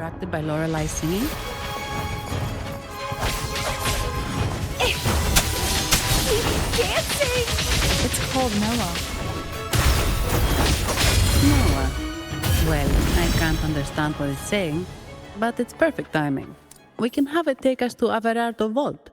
attracted by Lorelai's singing? He's dancing! It's called Noah. Noah. Well, I can't understand what it's saying, but it's perfect timing. We can have it take us to Averardo Vault.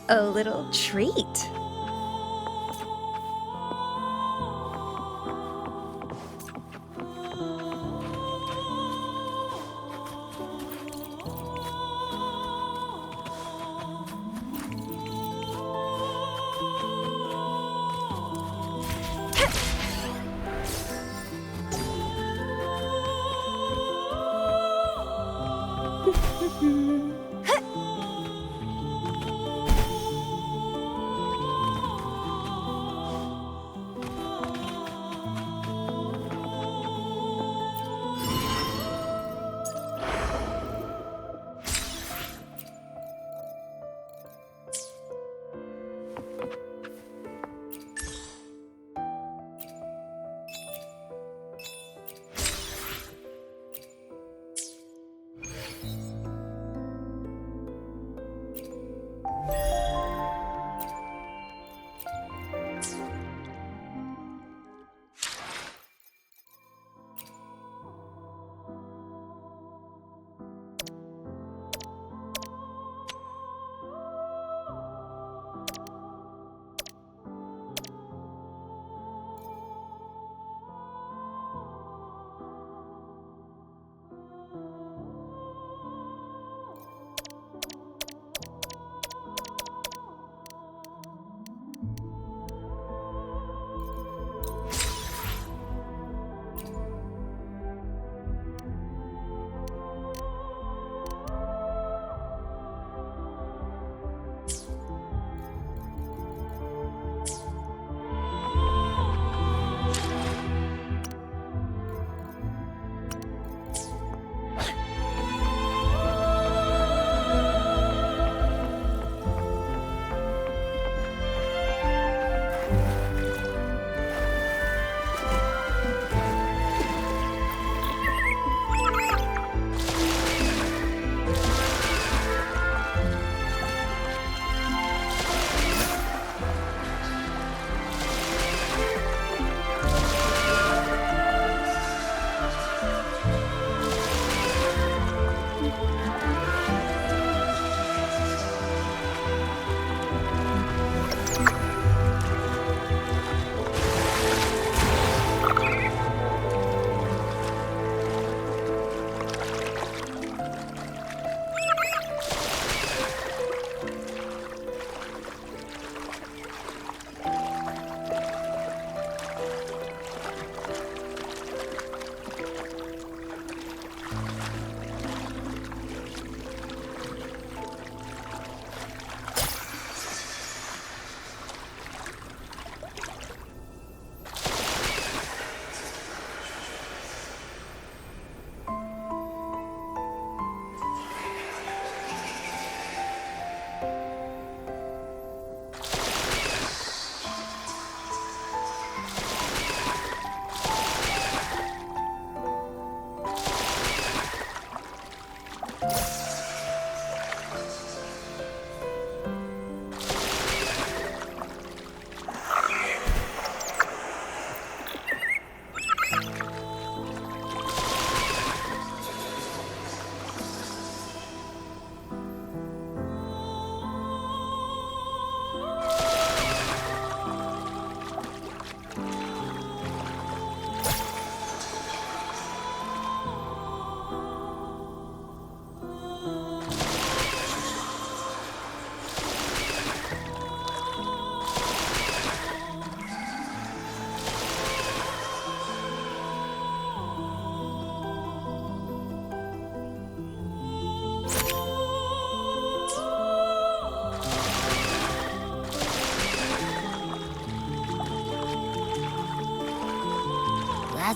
A little treat.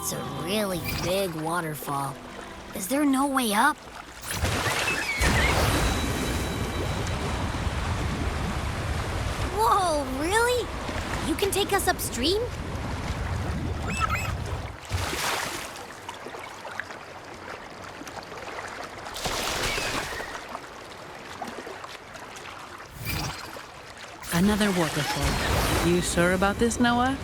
It's a really big waterfall. Is there no way up? Whoa, really? You can take us upstream? Another waterfall. You sure about this, Noah?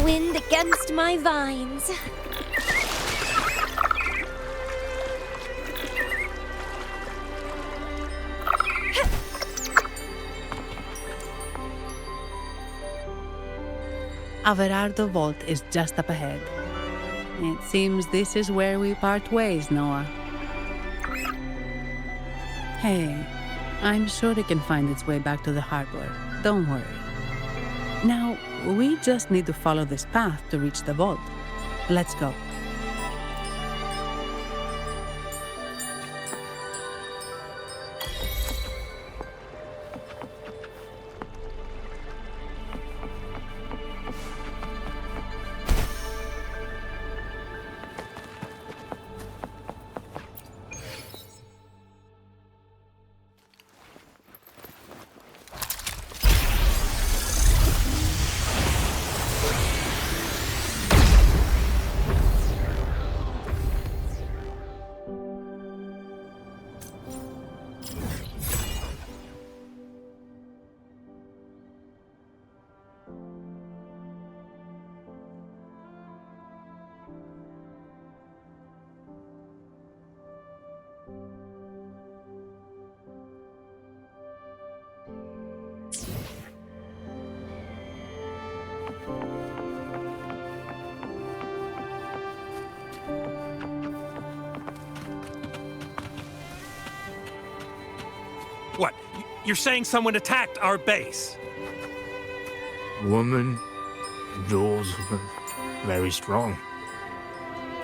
Wind against my vines. Averardo Vault is just up ahead. It seems this is where we part ways, Noah. Hey, I'm sure it can find its way back to the harbor. Don't worry. Now, we just need to follow this path to reach the vault. Let's go. What? You're saying someone attacked our base? Woman, Jules, very strong.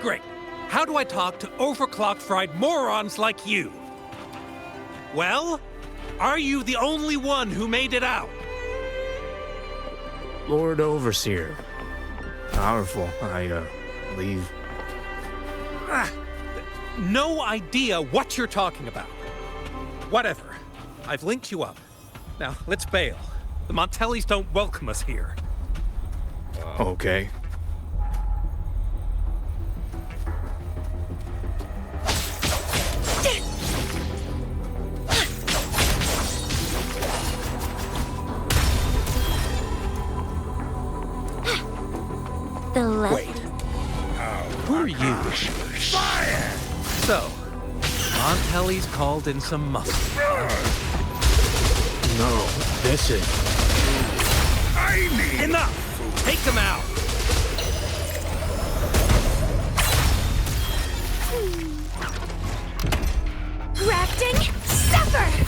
Great. How do I talk to overclock fried morons like you? Well, are you the only one who made it out? Lord Overseer. Powerful, I believe. No idea what you're talking about. Whatever. I've linked you up. Now, let's bail. The Montellis don't welcome us here. Okay. The left. Wait. Who are you? Fire! So, Montelli's called in some muscle. No, this is... Enough! Take them out! Rafting, suffer!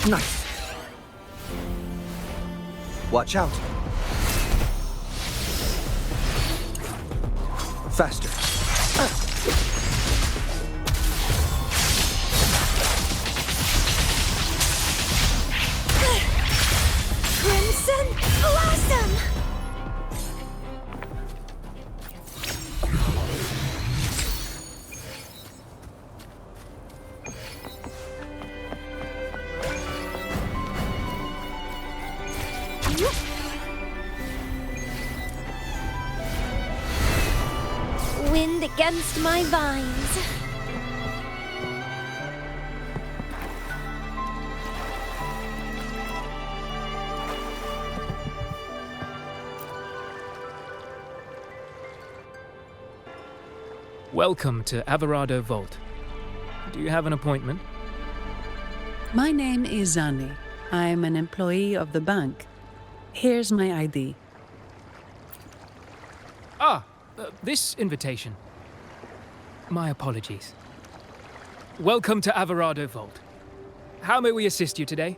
Nice. Watch out. Faster. Crimson Blossom! Wind against my vines. Welcome to Averardo Vault. Do you have an appointment? My name is Zani. I'm an employee of the bank. Here's my ID. This invitation. My apologies. Welcome to Averardo Vault. How may we assist you today?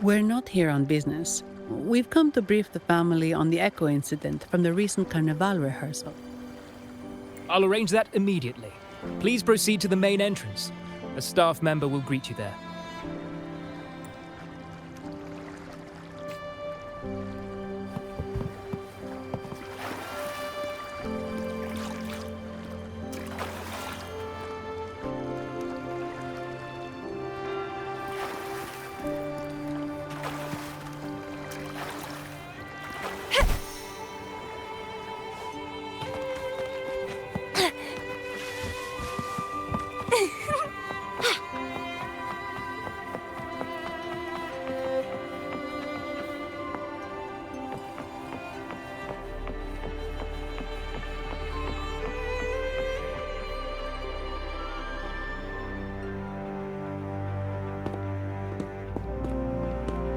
We're not here on business. We've come to brief the family on the echo incident from the recent Carnival rehearsal. I'll arrange that immediately. Please proceed to the main entrance. A staff member will greet you there.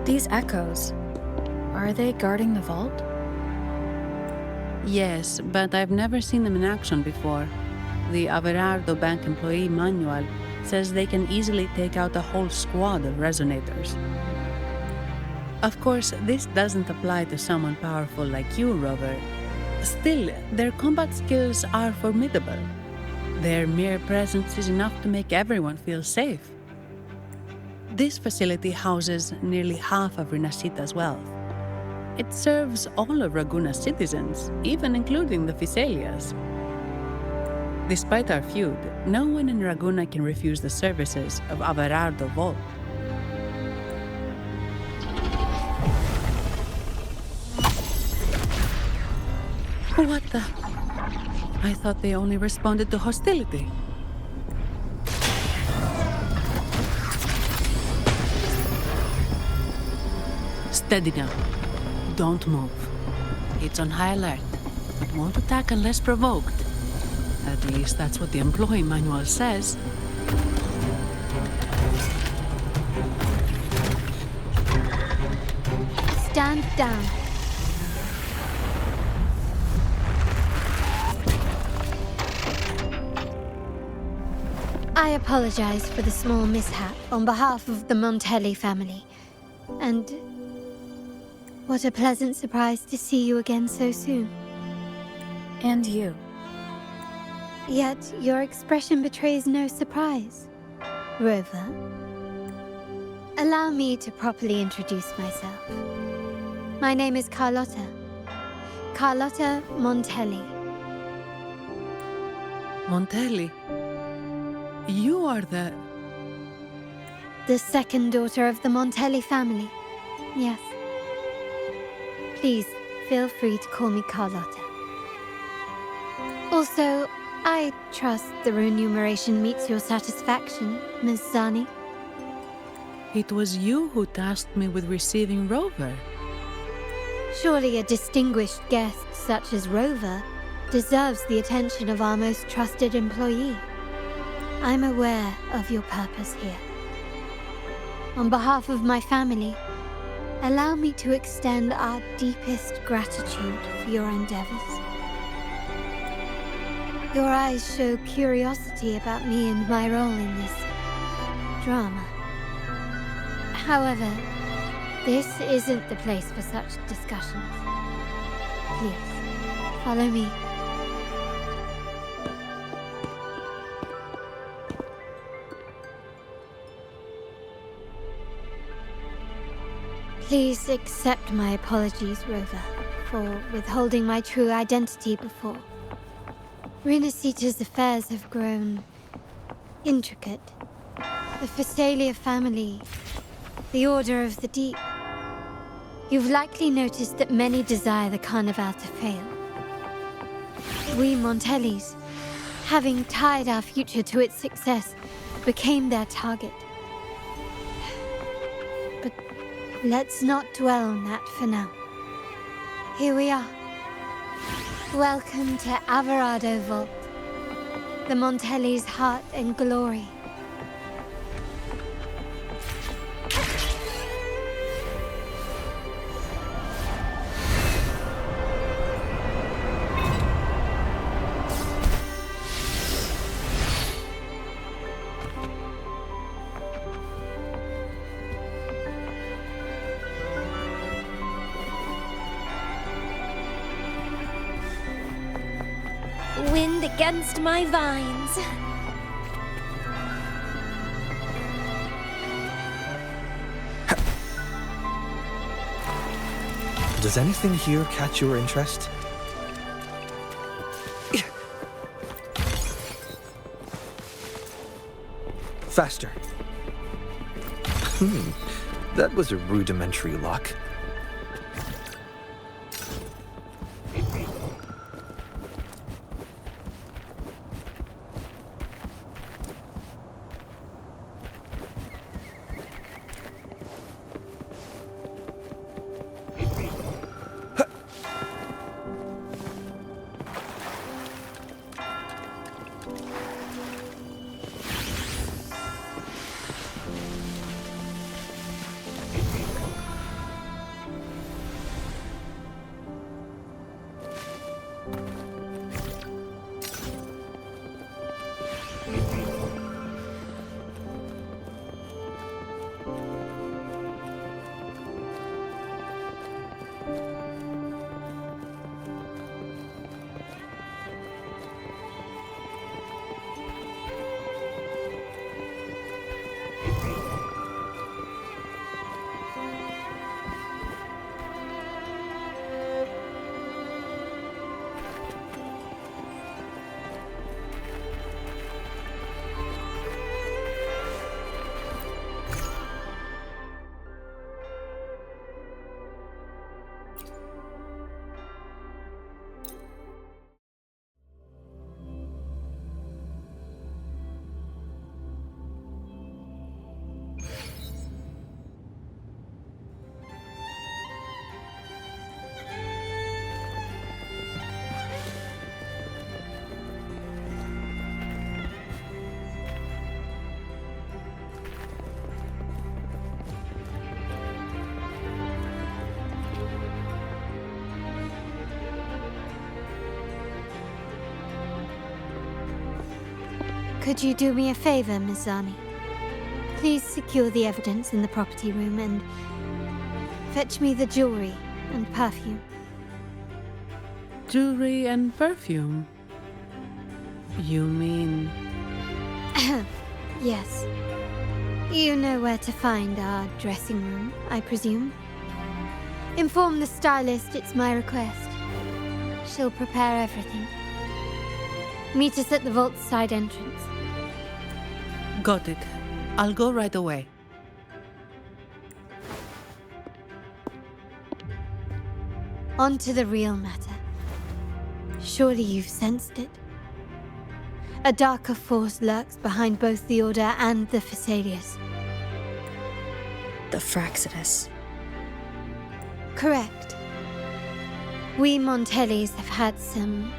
These echoes, are they guarding the vault? Yes, but I've never seen them in action before. The Averardo Bank employee manual says they can easily take out a whole squad of resonators. Of course, this doesn't apply to someone powerful like you, Rover. Still, their combat skills are formidable. Their mere presence is enough to make everyone feel safe. This facility houses nearly half of Rinascita's wealth. It serves all of Raguna's citizens, even including the Physaelias. Despite our feud, no one in Raguna can refuse the services of Averardo Vault. What the? I thought they only responded to hostility. Steady now. Don't move. It's on high alert. It won't attack unless provoked. At least that's what the employee manual says. Stand down. I apologize for the small mishap on behalf of the Montelli family. And what a pleasant surprise to see you again so soon. And you. Yet your expression betrays no surprise. Rover, allow me to properly introduce myself. My name is Carlotta. Carlotta Montelli. Montelli? You are the second daughter of the Montelli family. Yes. Please, feel free to call me Carlotta. Also, I trust the remuneration meets your satisfaction, Ms. Zani. It was you who tasked me with receiving Rover. Surely a distinguished guest such as Rover deserves the attention of our most trusted employee. I'm aware of your purpose here. On behalf of my family, allow me to extend our deepest gratitude for your endeavors. Your eyes show curiosity about me and my role in this drama. However, this isn't the place for such discussions. Please, follow me. Please accept my apologies, Rover, for withholding my true identity before. Rinasita's affairs have grown intricate. The Phasalia family, the Order of the Deep. You've likely noticed that many desire the Carnival to fail. We Montellis, having tied our future to its success, became their target. But let's not dwell on that for now. Here we are. Welcome to Averardo Vault, the Montellis' heart and glory. Wind against my vines. Does anything here catch your interest? Faster. That was a rudimentary lock. Could you do me a favor, Miss Zani? Please secure the evidence in the property room and fetch me the jewelry and perfume. Jewelry and perfume? You mean... Yes. You know where to find our dressing room, I presume? Inform the stylist it's my request. She'll prepare everything. Meet us at the vault's side entrance. Got it. I'll go right away. On to the real matter. Surely you've sensed it. A darker force lurks behind both the Order and the Phasalias. The Fraxidus. Correct. We Montellis have had some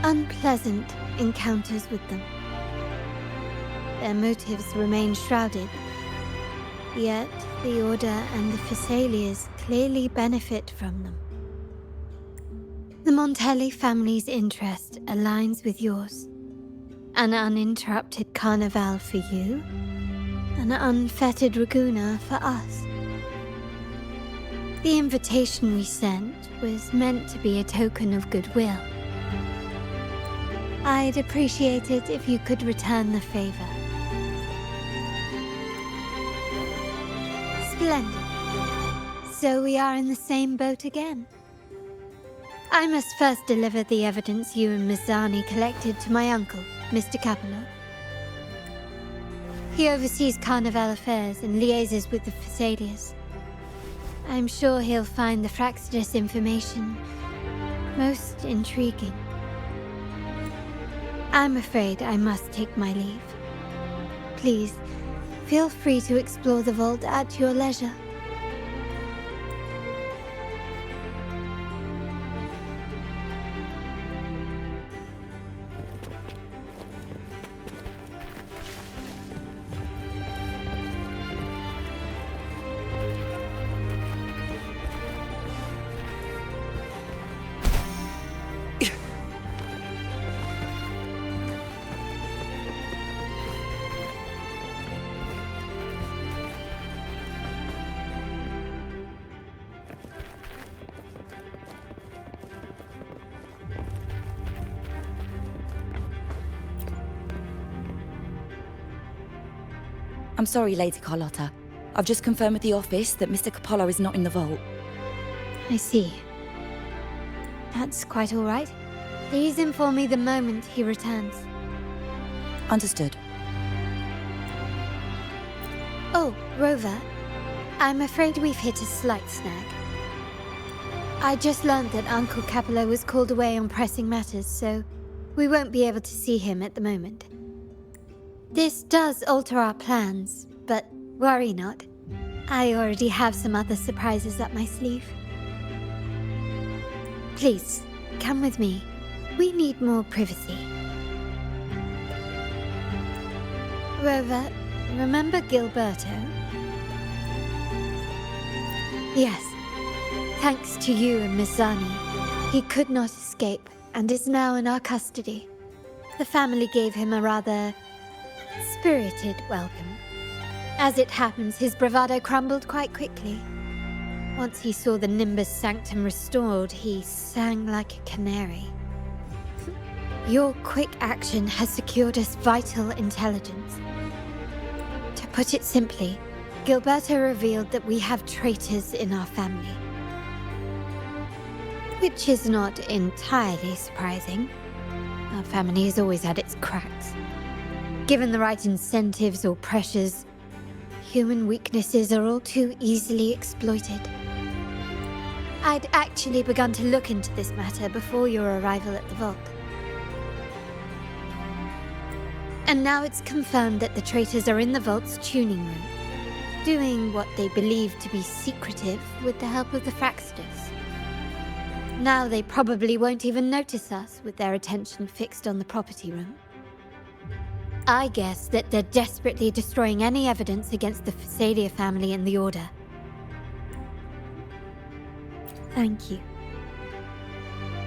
unpleasant encounters with them. Their motives remain shrouded, yet the Order and the Phasalias clearly benefit from them. The Montelli family's interest aligns with yours. An uninterrupted carnival for you, an unfettered Raguna for us. The invitation we sent was meant to be a token of goodwill. I'd appreciate it if you could return the favor. Splendid. So we are in the same boat again. I must first deliver the evidence you and Miss Zani collected to my uncle, Mr. Capello. He oversees Carnival affairs and liaises with the Thessalians. I'm sure he'll find the Fraxidus information most intriguing. I'm afraid I must take my leave. Please, feel free to explore the vault at your leisure. I'm sorry, Lady Carlotta. I've just confirmed with the office that Mr. Capello is not in the vault. I see. That's quite all right. Please inform me the moment he returns. Understood. Oh, Rover. I'm afraid we've hit a slight snag. I just learned that Uncle Capello was called away on pressing matters, so we won't be able to see him at the moment. This does alter our plans, but worry not. I already have some other surprises up my sleeve. Please, come with me. We need more privacy. Rover, remember Gilberto? Yes. Thanks to you and Miss Zani, he could not escape and is now in our custody. The family gave him a rather spirited welcome. As it happens, his bravado crumbled quite quickly. Once he saw the Nimbus Sanctum restored, he sang like a canary. Your quick action has secured us vital intelligence. To put it simply, Gilberto revealed that we have traitors in our family. Which is not entirely surprising. Our family has always had its cracks. Given the right incentives or pressures, human weaknesses are all too easily exploited. I'd actually begun to look into this matter before your arrival at the vault. And now it's confirmed that the traitors are in the vault's tuning room, doing what they believe to be secretive with the help of the Fraxidus. Now they probably won't even notice us with their attention fixed on the property room. I guess that they're desperately destroying any evidence against the Thessalia family and the Order. Thank you.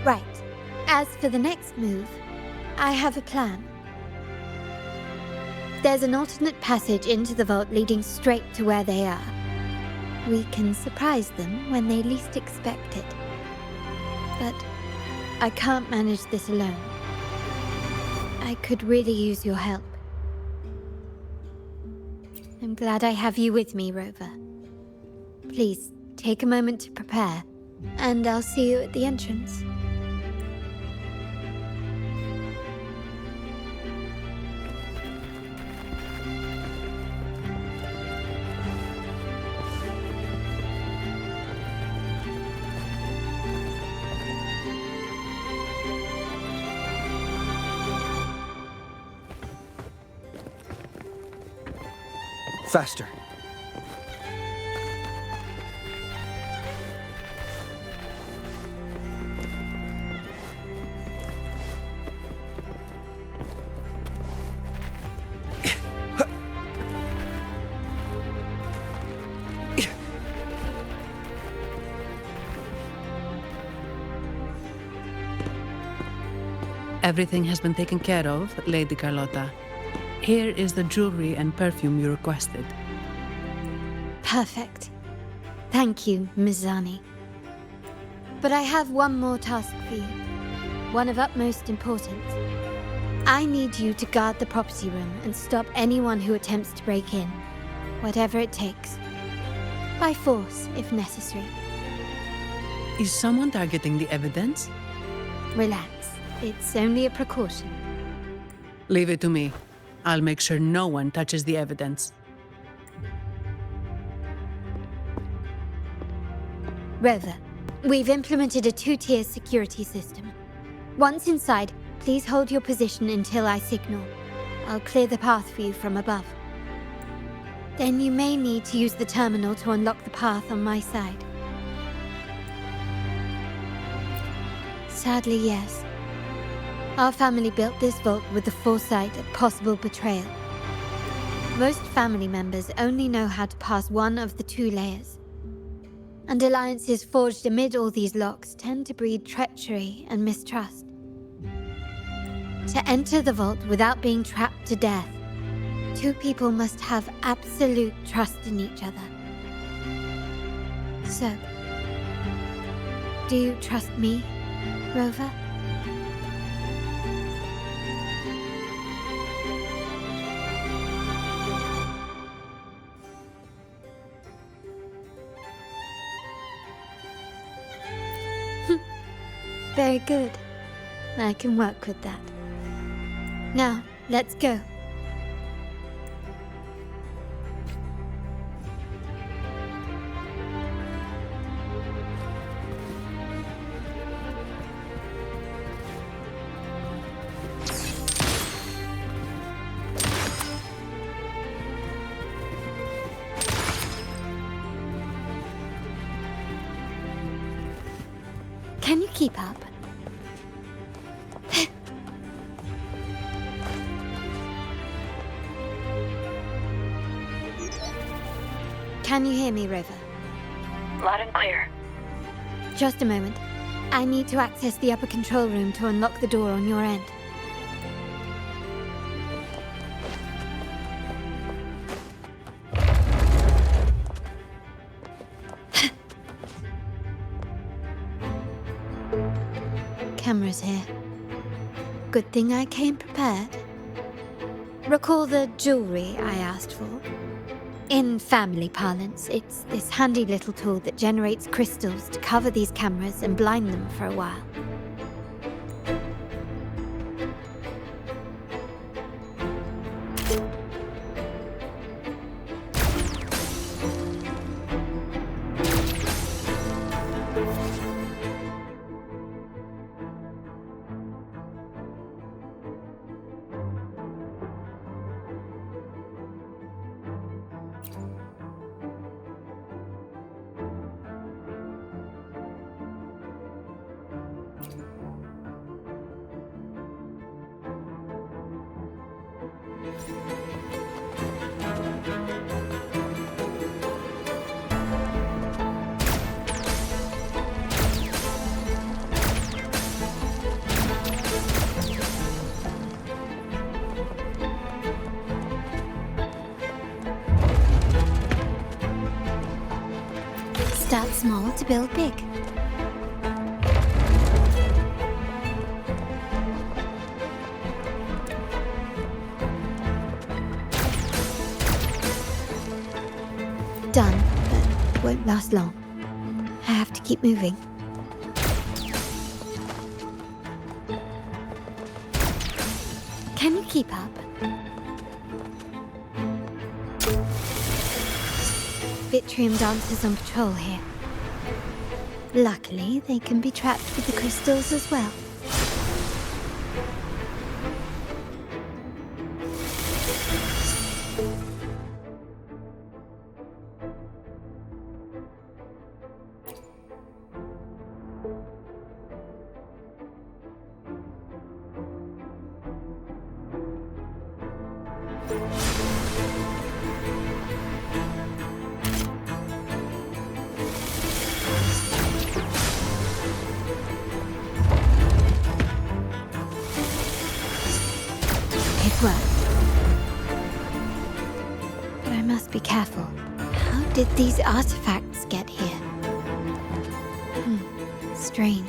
Right. As for the next move, I have a plan. There's an alternate passage into the vault leading straight to where they are. We can surprise them when they least expect it. But I can't manage this alone. I could really use your help. I'm glad I have you with me, Rover. Please, take a moment to prepare, and I'll see you at the entrance. Faster. Everything has been taken care of, Lady Carlotta. Here is the jewelry and perfume you requested. Perfect. Thank you, Ms. Zani. But I have one more task for you. One of utmost importance. I need you to guard the property room and stop anyone who attempts to break in. Whatever it takes. By force, if necessary. Is someone targeting the evidence? Relax. It's only a precaution. Leave it to me. I'll make sure no one touches the evidence. Rover, we've implemented a 2-tier security system. Once inside, please hold your position until I signal. I'll clear the path for you from above. Then you may need to use the terminal to unlock the path on my side. Sadly, yes. Our family built this vault with the foresight of possible betrayal. Most family members only know how to pass one of the 2 layers. And alliances forged amid all these locks tend to breed treachery and mistrust. To enter the vault without being trapped to death, 2 people must have absolute trust in each other. So, do you trust me, Rover? Very good. I can work with that. Now, let's go. Can you keep up? Can you hear me, Rover? Loud and clear. Just a moment. I need to access the upper control room to unlock the door on your end. Cameras here. Good thing I came prepared. Recall the jewelry I asked for? In family parlance, it's this handy little tool that generates crystals to cover these cameras and blind them for a while. Start small to build big. Done, but won't last long. I have to keep moving. Can you keep up? Vitrium dancers on patrol here. Luckily, they can be trapped with the crystals as well. It worked. must be careful. How did these artifacts get here? Strange.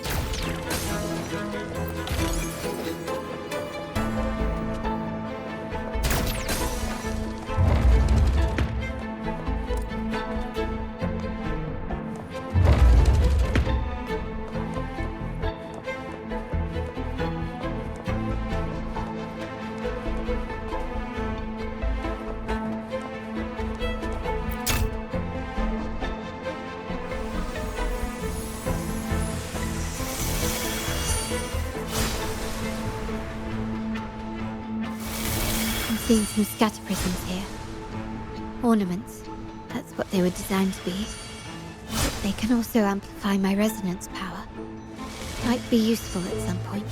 Seeing some scatter prisms here. Ornaments. That's what they were designed to be. But they can also amplify my resonance power. Might be useful at some point.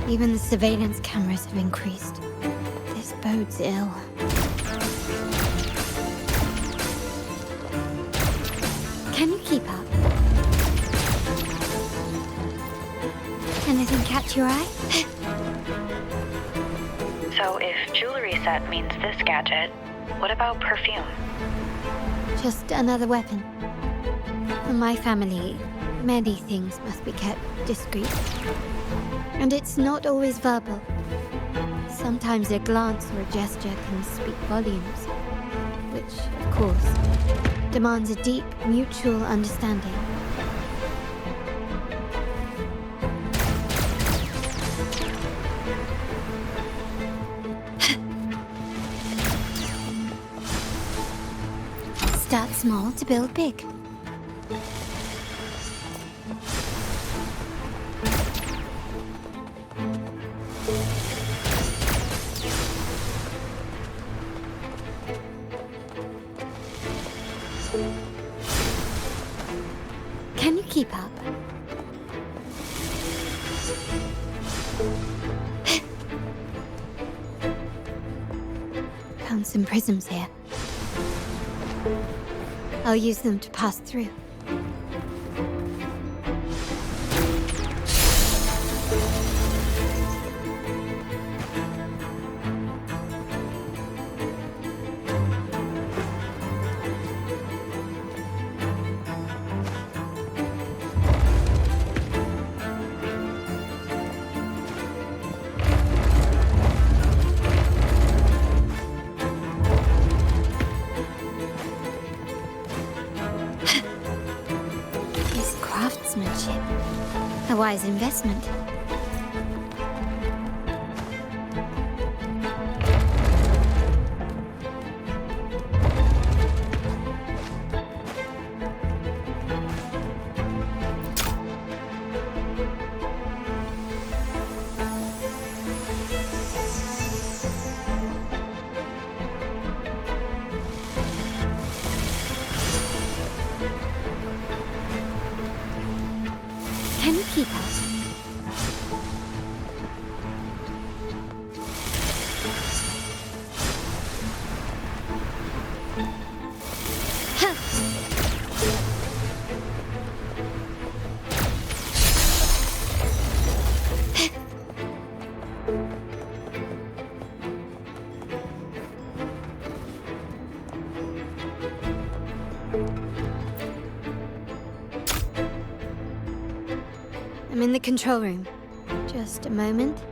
Even the surveillance cameras have increased. This bodes ill. Can you keep up? Anything catch your eye? So if jewelry set means this gadget, what about perfume? Just another weapon. For my family, many things must be kept discreet. And it's not always verbal. Sometimes a glance or a gesture can speak volumes, which, of course, demands a deep mutual understanding. Start small to build big. Can you keep up? Found some prisms here. I'll use them to pass through. A wise investment. Can you keep up? I'm in the control room. Just a moment.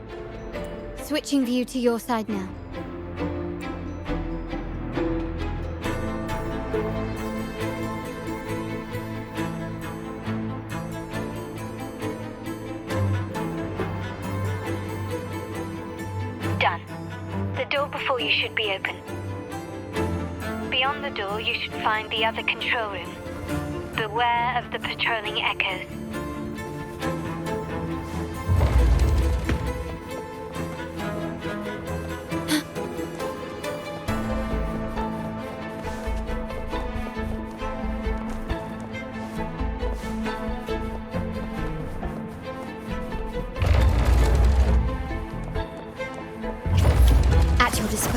Switching view to your side now. Done. The door before you should be open. Beyond the door, you should find the other control room. Beware of the patrolling echoes.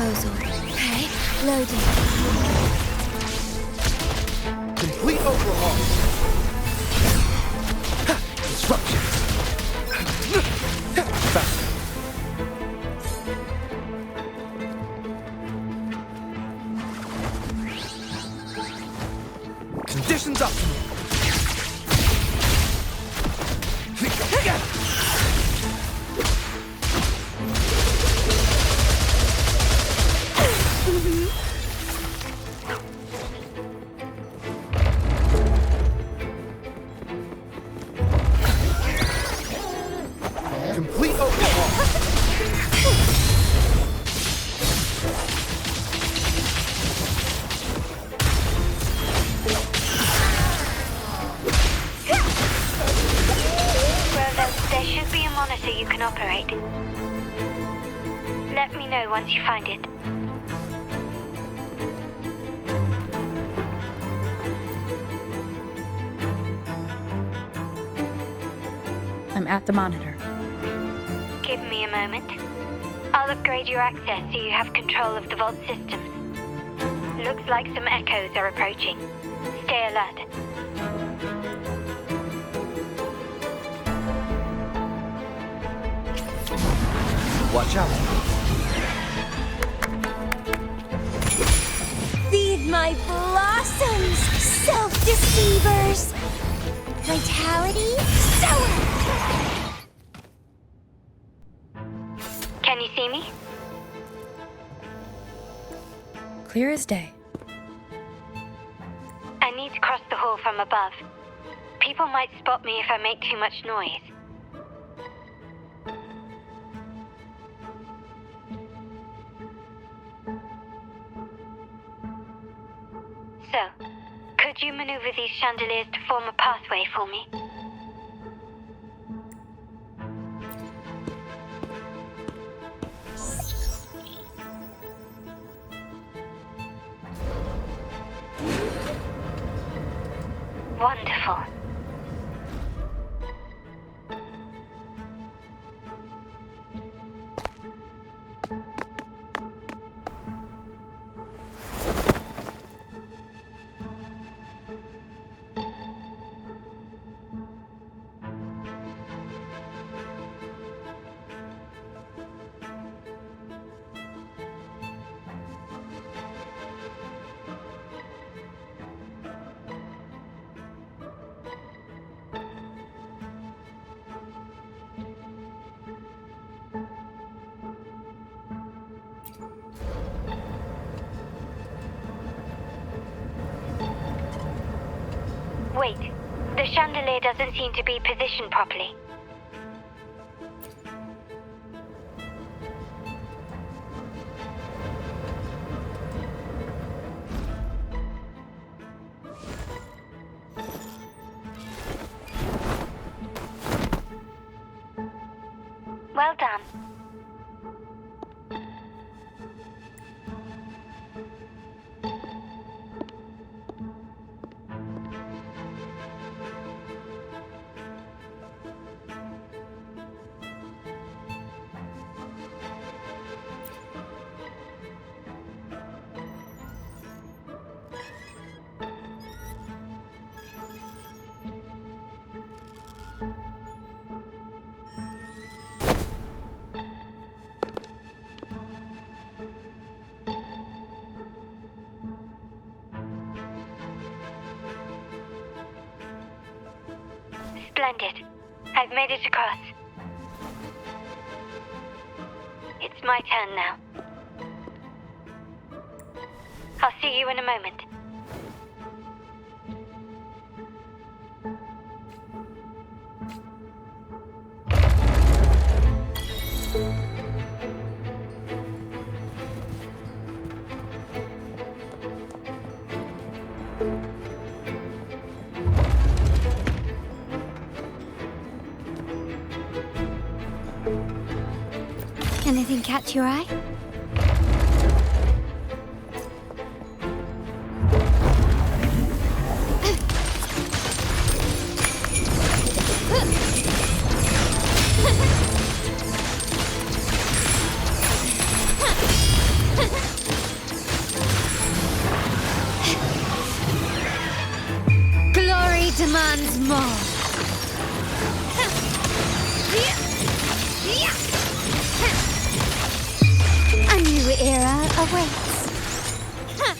disposal. Okay, loading. Complete overhaul. Disruption. Faster. Conditions optimal. Complete overhaul. Rover, there should be a monitor you can operate. Let me know once you find it. I'm at the monitor. Give me a moment. I'll upgrade your access so you have control of the vault systems. Looks like some echoes are approaching. Stay alert. Watch out. Feed my blossoms, self-deceivers! Vitality, sour! Can you see me? Clear as day. I need to cross the hall from above. People might spot me if I make too much noise. So, could you maneuver these chandeliers to form a pathway for me? Wonderful. Wait, the chandelier doesn't seem to be positioned properly. Well done. Splendid. I've made it across. It's my turn now. I'll see you in a moment. Anything catch your eye? awaits. Ha!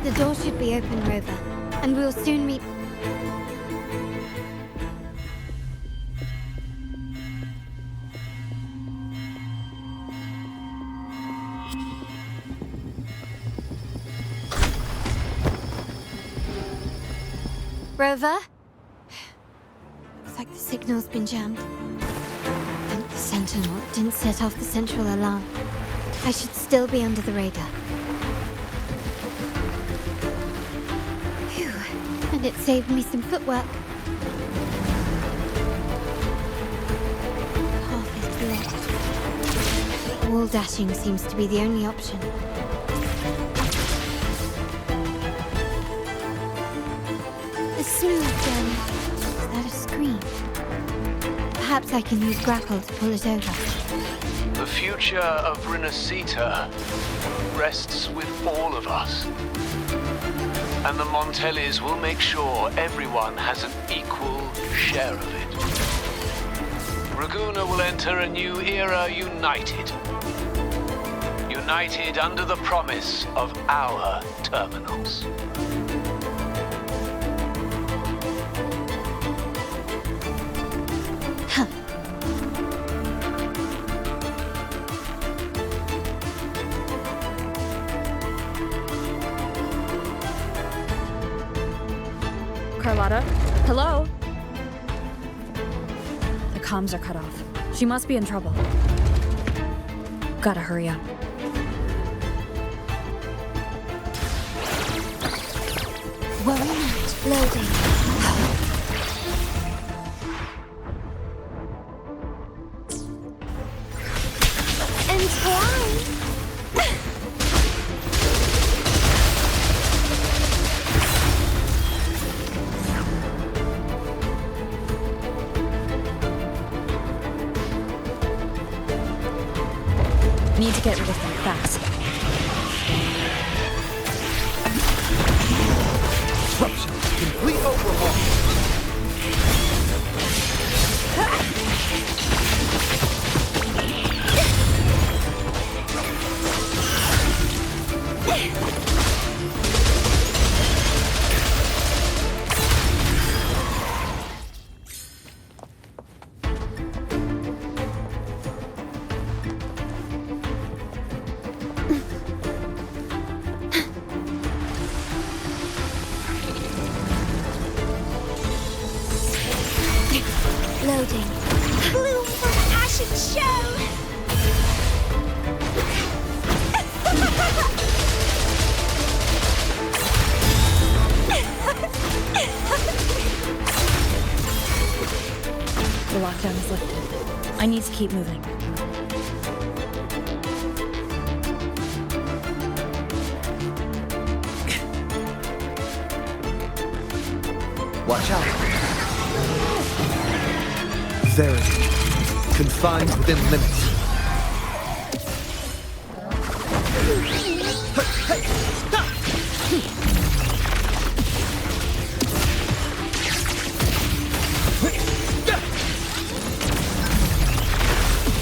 The door should be open, Rover, and we'll soon meet. Rover? Looks like the signal's been jammed. I think the Sentinel didn't set off the central alarm. I should still be under the radar. Phew, and it saved me some footwork. Path is blocked. Wall dashing seems to be the only option. A smooth journey. Is that a screen? Perhaps I can use grapple to pull it over. The future of Renacita rests with all of us. And the Montellis will make sure everyone has an equal share of it. Raguna will enter a new era united. United under the promise of our terminals. Carlotta? Hello? The comms are cut off. She must be in trouble. Gotta hurry up. Worry not. Loading. And climb. Need to get rid of them fast. Disruption. Complete overhaul. Loading. Bloom for the Ashen Show! The lockdown is lifted. I need to keep moving. Watch out. Very confined within limits.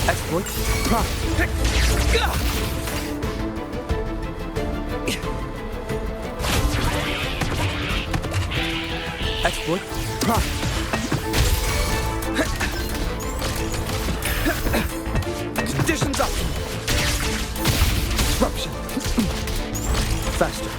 Exploit prime. Exploit prime. Conditions optimal. Disruption. Faster.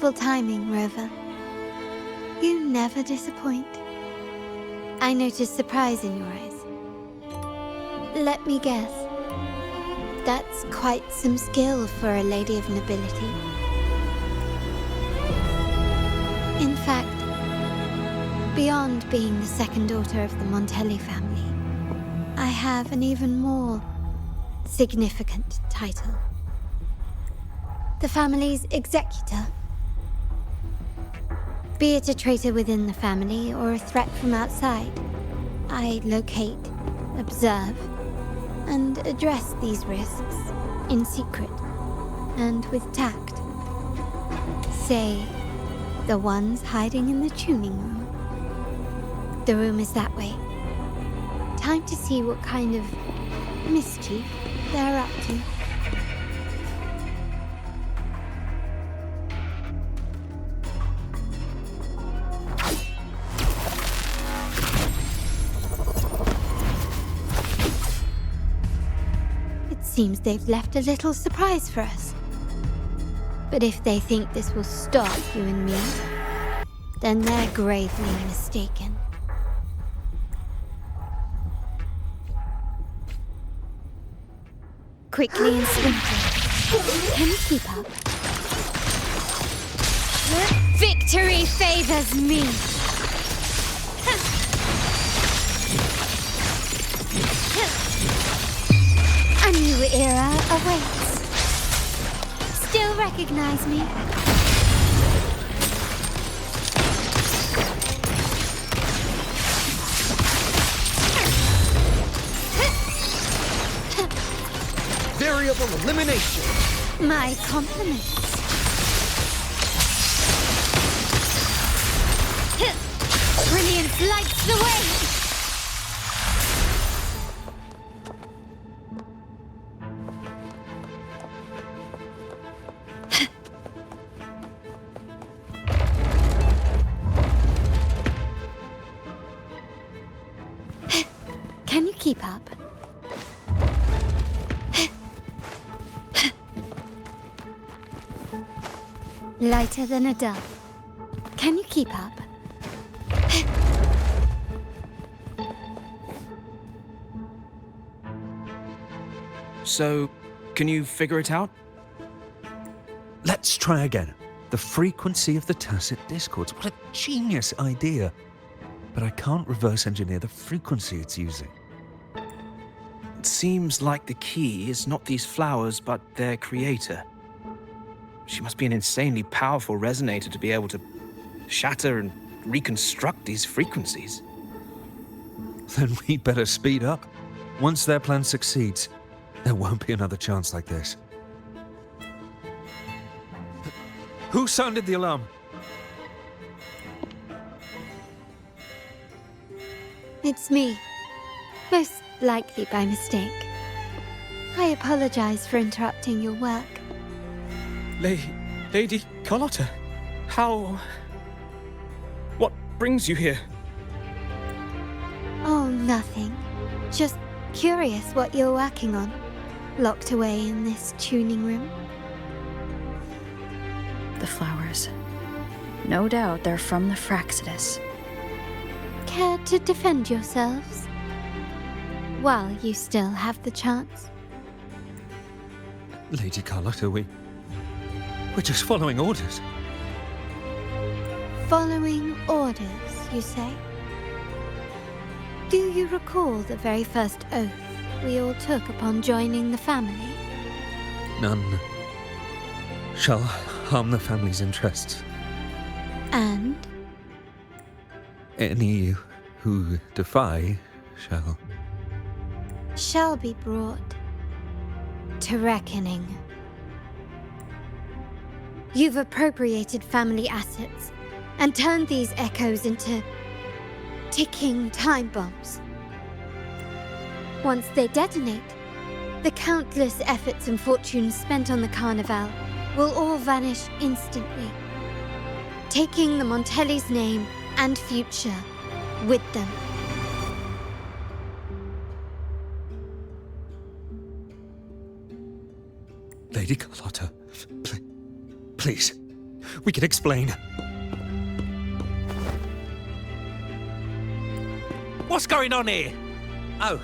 Wonderful timing, Rover. You never disappoint. I notice surprise in your eyes. Let me guess. That's quite some skill for a lady of nobility. In fact, beyond being the second daughter of the Montelli family, I have an even more significant title. The family's executor. Be it a traitor within the family or a threat from outside, I locate, observe, and address these risks in secret and with tact. Say, the ones hiding in the tuning room. The room is that way. Time to see what kind of mischief they're up to. It seems they've left a little surprise for us. But if they think this will stop you and me, then they're gravely mistaken. Quickly and swiftly. Can you keep up? Victory favors me! A new era awaits. Still recognize me? Variable elimination. My compliments. Brilliance lights the way! Can you keep up? Lighter than a dove. Can you keep up? So, can you figure it out? Let's try again. The frequency of the tacit discords. What a genius idea. But I can't reverse engineer the frequency it's using. It seems like the key is not these flowers, but their creator. She must be an insanely powerful resonator to be able to shatter and reconstruct these frequencies. Then we better speed up. Once their plan succeeds, there won't be another chance like this. Who sounded the alarm? It's me. Most likely by mistake. I apologize for interrupting your work. Lady Carlotta, how... What brings you here? Oh, nothing. Just curious what you're working on. Locked away in this tuning room. The flowers. No doubt they're from the Fraxidus. Care to defend yourselves? While you still have the chance. Lady Carlotta, we're just following orders. Following orders, you say? Do you recall the very first oath we all took upon joining the family? None shall harm the family's interests. And? Any who defy shall be brought to reckoning. You've appropriated family assets and turned these echoes into ticking time bombs. Once they detonate, the countless efforts and fortunes spent on the Carnival will all vanish instantly, taking the Montelli's name and future with them. Lady Carlotta, please, We can explain. What's going on here? Oh,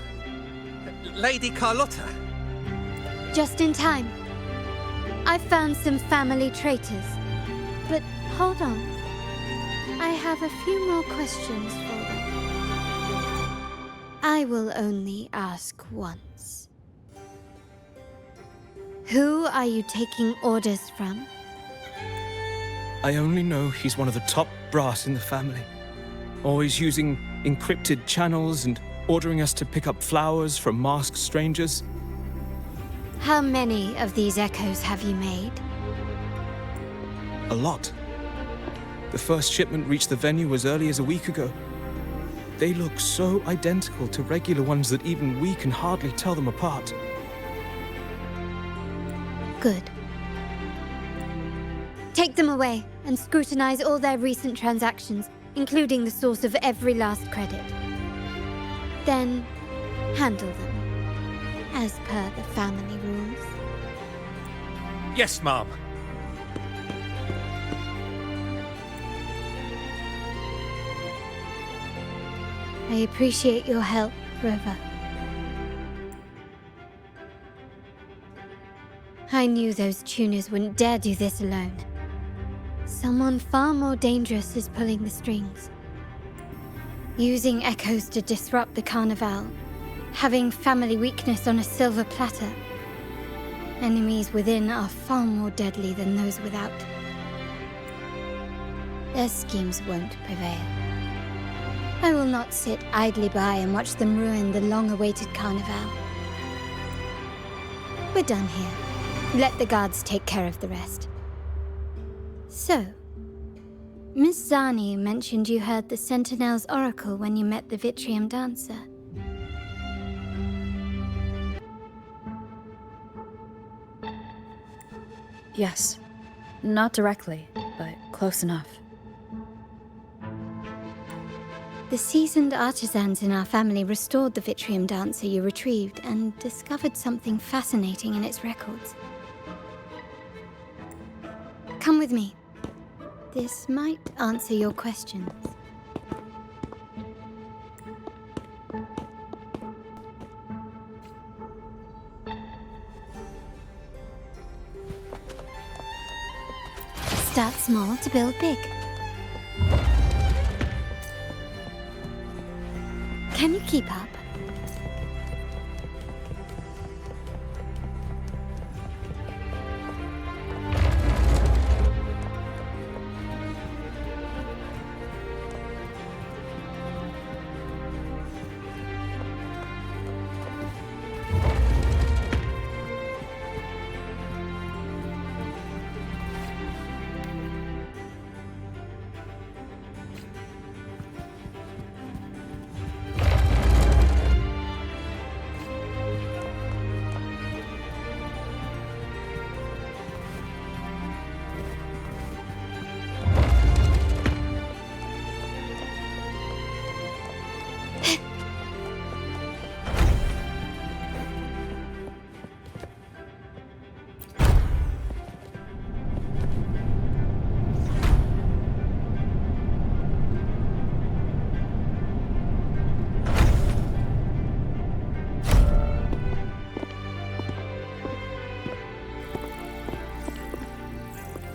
Lady Carlotta. Just in time. I found some family traitors. But hold on. I have a few more questions for them. I will only ask once. Who are you taking orders from? I only know he's one of the top brass in the family. Always using encrypted channels and ordering us to pick up flowers from masked strangers. How many of these echoes have you made? A lot. The first shipment reached the venue as early as a week ago. They look so identical to regular ones that even we can hardly tell them apart. Good. Take them away and scrutinize all their recent transactions, including the source of every last credit. Then, handle them, as per the family rules. Yes, Mom. I appreciate your help, Rover. I knew those tuners wouldn't dare do this alone. Someone far more dangerous is pulling the strings. Using echoes to disrupt the Carnival. Having family weakness on a silver platter. Enemies within are far more deadly than those without. Their schemes won't prevail. I will not sit idly by and watch them ruin the long-awaited Carnival. We're done here. Let the guards take care of the rest. So, Miss Zani mentioned you heard the Sentinel's oracle when you met the Vitrium Dancer. Yes. Not directly, but close enough. The seasoned artisans in our family restored the Vitrium Dancer you retrieved and discovered something fascinating in its records. Come with me. This might answer your questions. Start small to build big. Can you keep up?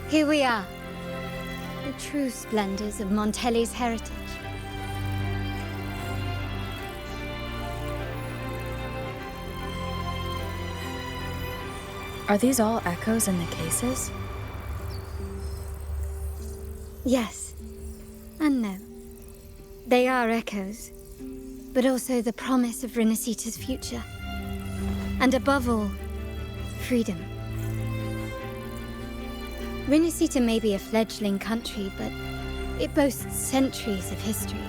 Here we are. The true splendors of Montelli's heritage. Are these all echoes in the cases? Yes. And no. They are echoes, but also the promise of Renacita's future. And above all, freedom. Renacita may be a fledgling country, but it boasts centuries of history.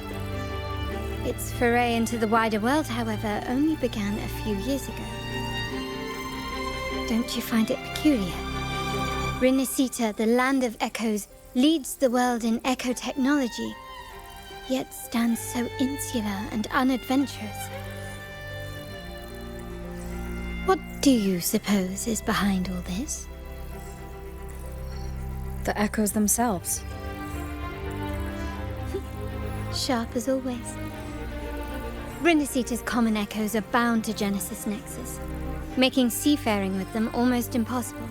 Its foray into the wider world, however, only began a few years ago. Don't you find it peculiar? Renacita, the land of echoes, leads the world in echo technology, yet stands so insular and unadventurous. What do you suppose is behind all this? the echoes themselves? Sharp as always. Rinasita's common echoes are bound to Genesis Nexus, making seafaring with them almost impossible.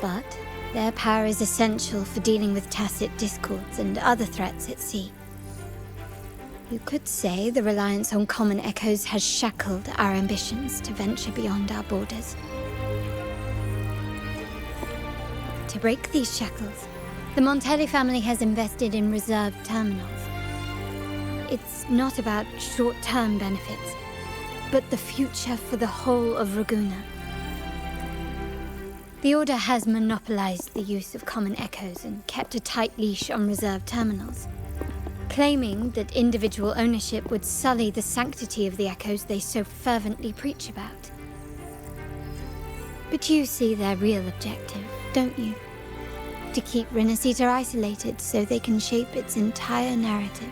But their power is essential for dealing with tacit discords and other threats at sea. You could say the reliance on common echoes has shackled our ambitions to venture beyond our borders. To break these shackles, the Montelli family has invested in reserved terminals. It's not about short-term benefits, but the future for the whole of Raguna. The Order has monopolized the use of common echoes and kept a tight leash on reserved terminals, claiming that individual ownership would sully the sanctity of the echoes they so fervently preach about. But you see their real objective, don't you? To keep Rinasita isolated so they can shape its entire narrative.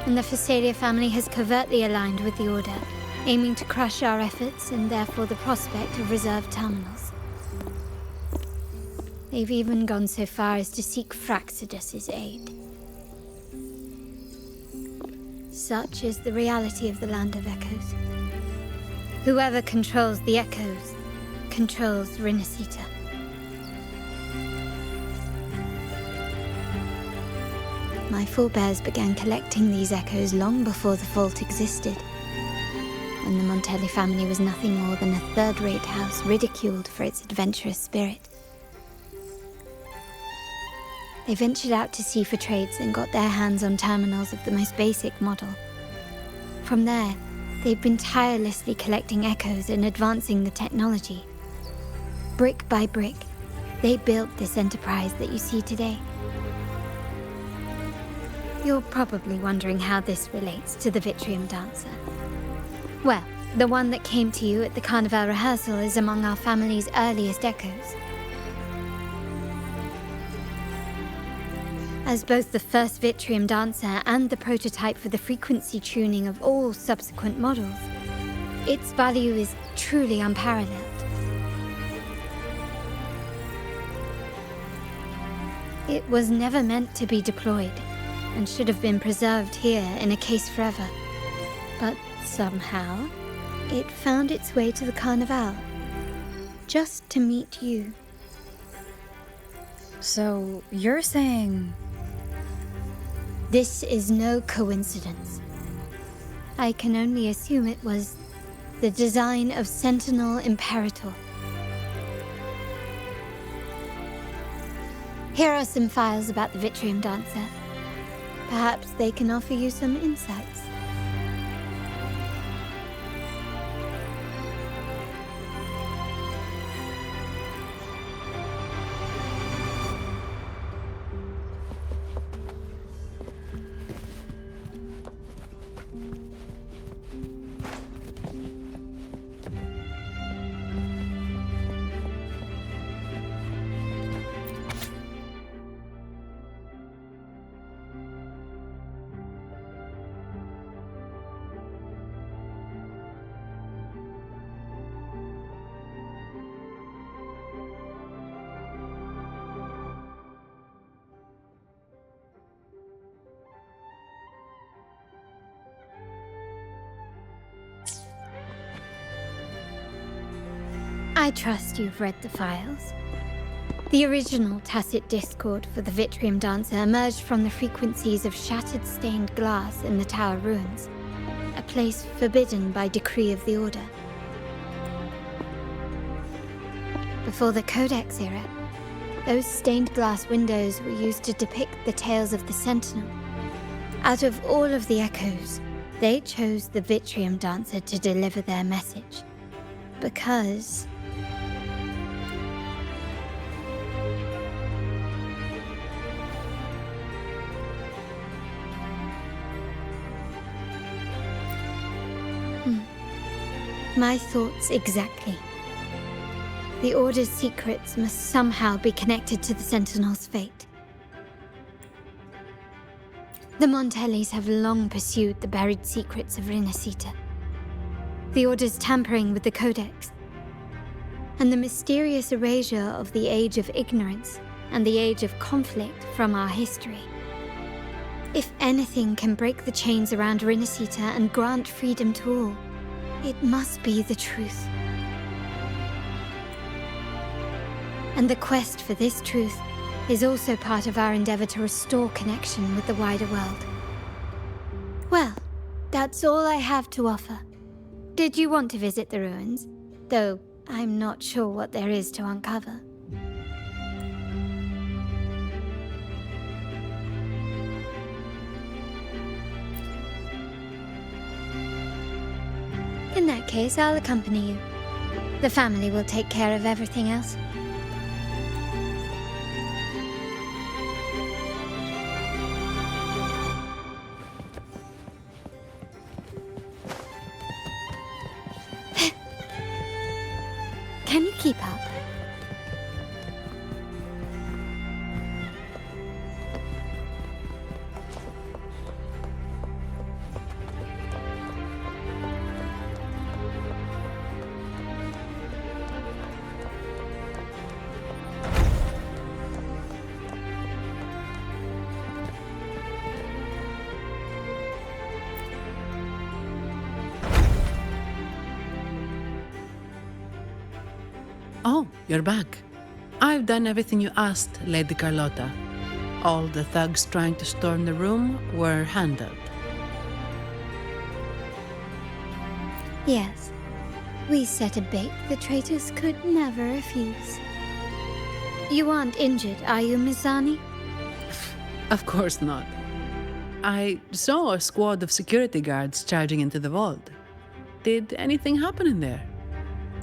And the Phasalia family has covertly aligned with the Order, aiming to crush our efforts and therefore the prospect of reserved terminals. They've even gone so far as to seek Fraxidus's aid. Such is the reality of the Land of Echoes. Whoever controls the Echoes controls Rinasita. My forebears began collecting these echoes long before the Vault existed, when the Montelli family was nothing more than a third-rate house ridiculed for its adventurous spirit. They ventured out to sea for trades and got their hands on terminals of the most basic model. From there, they've been tirelessly collecting echoes and advancing the technology. Brick by brick, they built this enterprise that you see today. You're probably wondering how this relates to the Vitrium Dancer. Well, the one that came to you at the Carnival rehearsal is among our family's earliest echoes. As both the first Vitrium Dancer and the prototype for the frequency tuning of all subsequent models, its value is truly unparalleled. It was never meant to be deployed, and should have been preserved here in a case forever. But somehow, it found its way to the Carnival, just to meet you. So, you're saying... This is no coincidence. I can only assume it was the design of Sentinel Imperator. Here are some files about the Vitrium Dancer. Perhaps they can offer you some insights. I trust you've read the files. The original tacit discord for the Vitrium Dancer emerged from the frequencies of shattered stained glass in the tower ruins, a place forbidden by decree of the Order. Before the Codex era, those stained glass windows were used to depict the tales of the Sentinel. Out of all of the echoes, they chose the Vitrium Dancer to deliver their message. Because... My thoughts exactly. The Order's secrets must somehow be connected to the Sentinel's fate. The Montellis have long pursued the buried secrets of Rinasita. the Order's tampering with the Codex, and the mysterious erasure of the Age of Ignorance and the Age of Conflict from our history. If anything can break the chains around Rinasita and grant freedom to all, it must be the truth. And the quest for this truth is also part of our endeavor to restore connection with the wider world. Well, that's all I have to offer. Did you want to visit the ruins? Though I'm not sure what there is to uncover. In that case, I'll accompany you. The family will take care of everything else. Can you keep up? Oh, you're back. I've done everything you asked, Lady Carlotta. All the thugs trying to storm the room were handled. Yes. We set a bait the traitors could never refuse. You aren't injured, are you, Mizani? Of course not. I saw a squad of security guards charging into the vault. Did anything happen in there?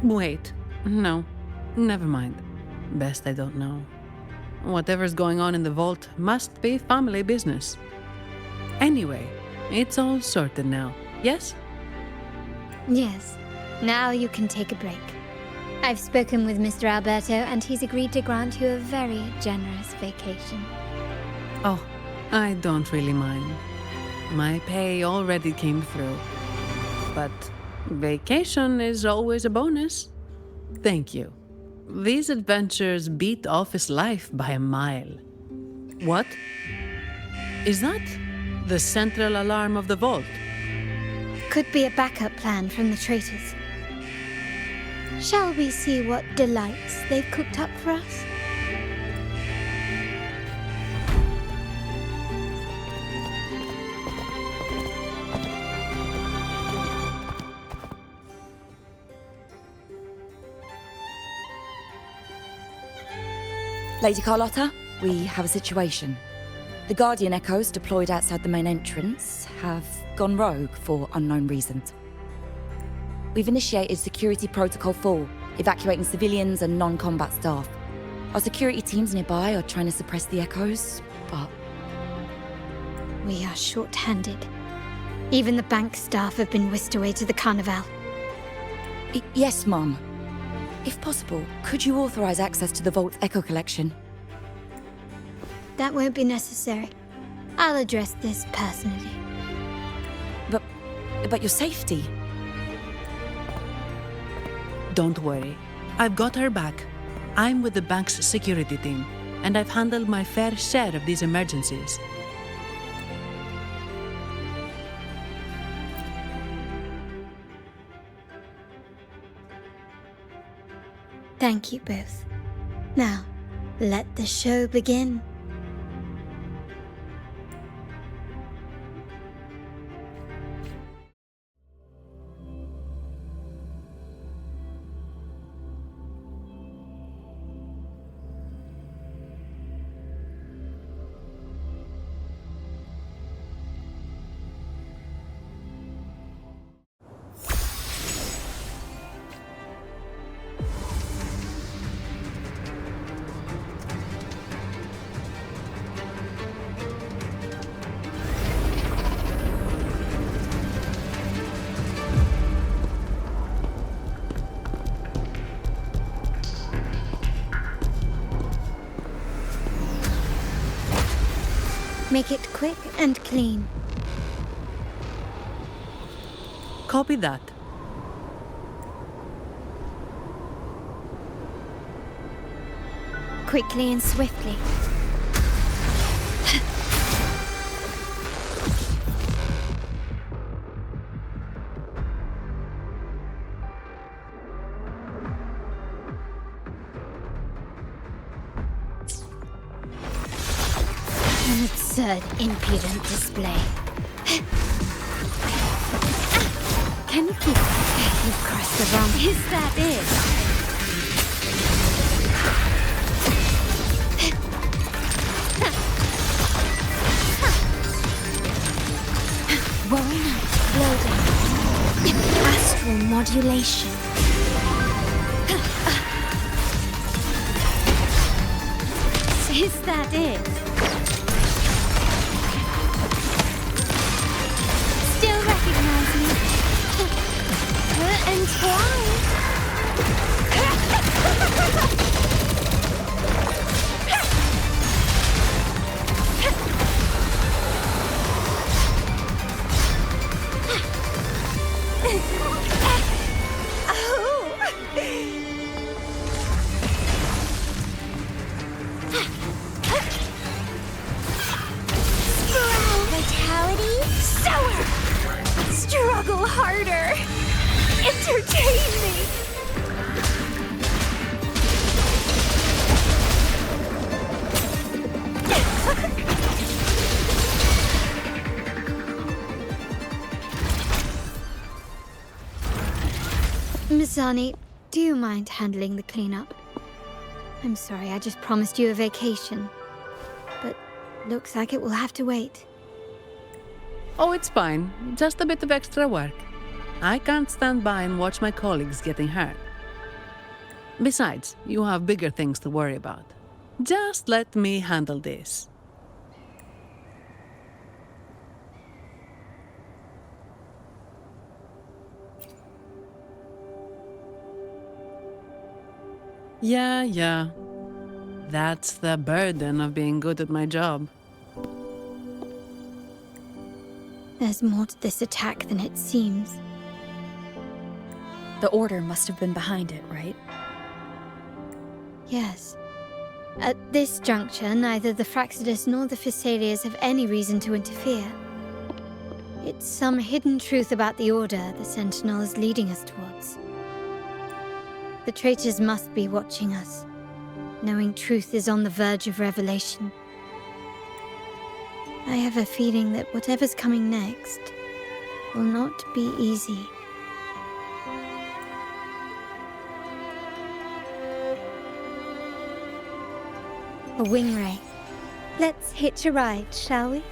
Wait, no. Never mind. Best I don't know. Whatever's going on in the vault must be family business. Anyway, it's all sorted now, yes? Yes. Now you can take a break. I've spoken with Mr. Alberto, and he's agreed to grant you a very generous vacation. Oh, I don't really mind. My pay already came through. But vacation is always a bonus. Thank you. These adventures beat office life by a mile. What? Is that the central alarm of the vault? Could be a backup plan from the traitors. Shall we see what delights they've cooked up for us? Lady Carlotta, we have a situation. The Guardian Echoes deployed outside the main entrance have gone rogue for unknown reasons. We've initiated Security Protocol 4, evacuating civilians and non-combat staff. Our security teams nearby are trying to suppress the Echoes, but... We are short-handed. Even the bank staff have been whisked away to the Carnival. Yes, Mum. If possible, could you authorize access to the Vault's Echo collection? That won't be necessary. I'll address this personally. But your safety? Don't worry. I've got her back. I'm with the bank's security team, and I've handled my fair share of these emergencies. Thank you both. Now, let the show begin. Make it quick and clean. Copy that. quickly and swiftly. An absurd, impudent display. Can you keep... You've crossed the wrong... Is that it? Warring up, loading. Astral modulation. Is that it? Still recognize me? And why? Struggle harder! Entertain me! Misani, do you mind handling the cleanup? I'm sorry, I just promised you a vacation. But looks like it will have to wait. Oh, it's fine. Just a bit of extra work. I can't stand by and watch my colleagues getting hurt. Besides, you have bigger things to worry about. Just let me handle this. Yeah. That's the burden of being good at my job. There's more to this attack than it seems. The Order must have been behind it, right? Yes. At this juncture, neither the Fraxidus nor the Physaelians have any reason to interfere. It's some hidden truth about the Order the Sentinel is leading us towards. The traitors must be watching us, knowing truth is on the verge of revelation. I have a feeling that whatever's coming next will not be easy. A wing ray. Let's hitch a ride, shall we?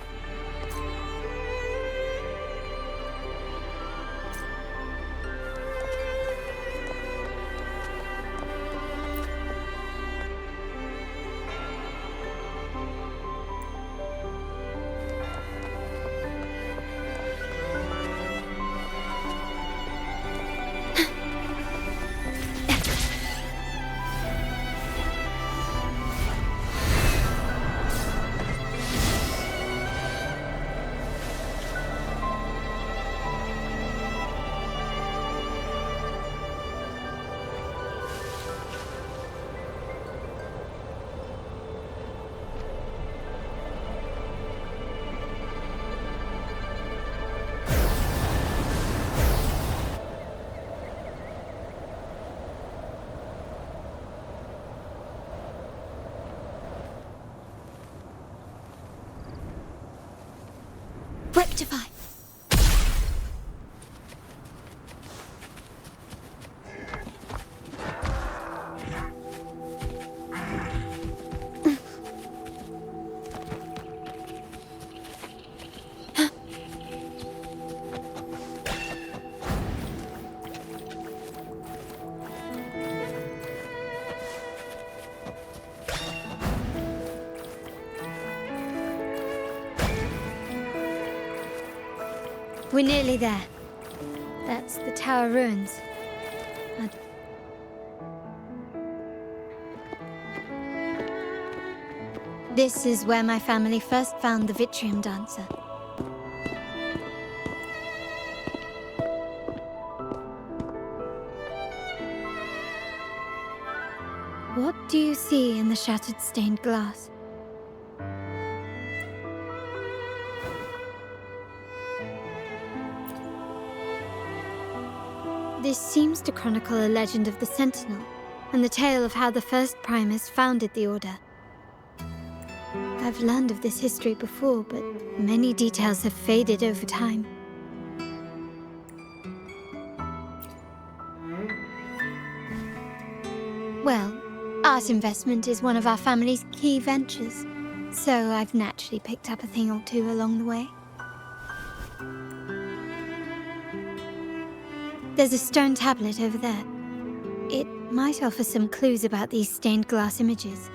Rectify. We're nearly there. That's the tower ruins. This is where my family first found the Vitrium Dancer. What do you see in the shattered stained glass? This seems to chronicle a legend of the Sentinel, and the tale of how the first Primus founded the Order. I've learned of this history before, but many details have faded over time. Well, art investment is one of our family's key ventures, so I've naturally picked up a thing or two along the way. There's a stone tablet over there. It might offer some clues about these stained glass images.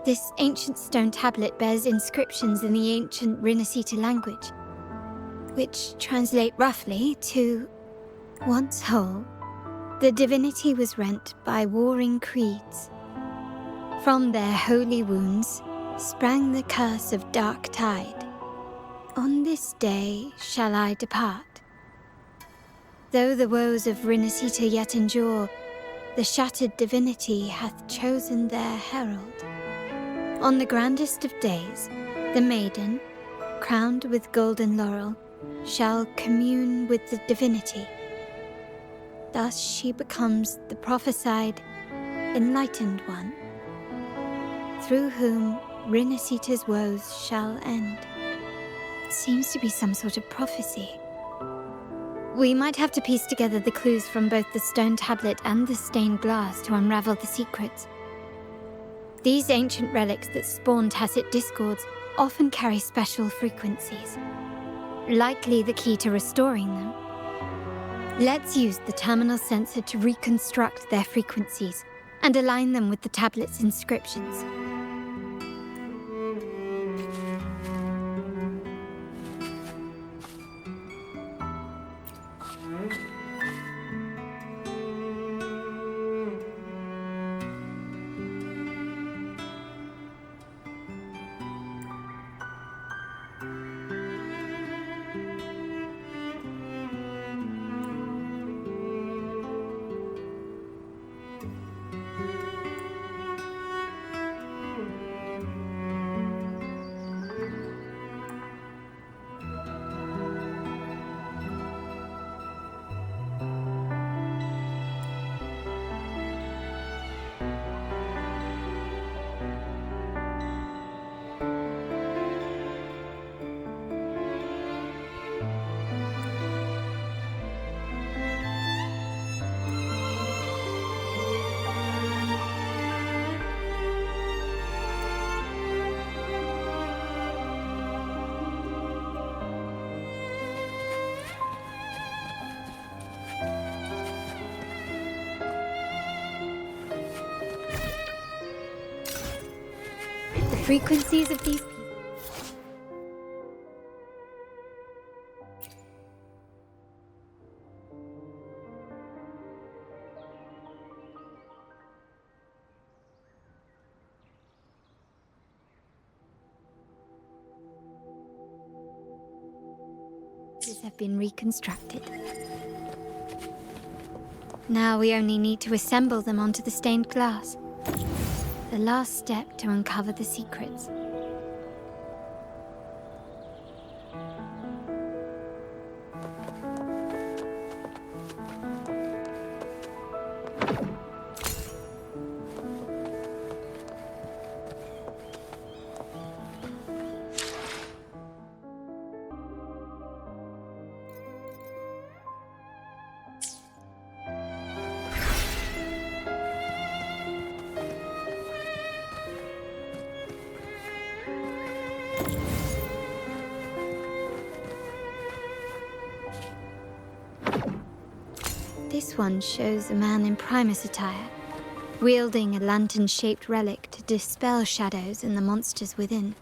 This ancient stone tablet bears inscriptions in the ancient Rinascita language, which translate roughly to, once whole, the divinity was rent by warring creeds. From their holy wounds sprang the curse of dark tide. On this day shall I depart. Though the woes of Rinascita yet endure, the shattered divinity hath chosen their herald. On the grandest of days, the maiden, crowned with golden laurel, shall commune with the divinity. Thus she becomes the prophesied, enlightened one, through whom Rinascita's woes shall end. It seems to be some sort of prophecy. We might have to piece together the clues from both the stone tablet and the stained glass to unravel the secrets. These ancient relics that spawn tacit discords often carry special frequencies, likely the key to restoring them. Let's use the terminal sensor to reconstruct their frequencies and align them with the tablet's inscriptions. frequencies of these people. Have been reconstructed. Now we only need to assemble them onto the stained glass. The last step to uncover the secrets. This one shows a man in Primus attire, wielding a lantern-shaped relic to dispel shadows and the monsters within.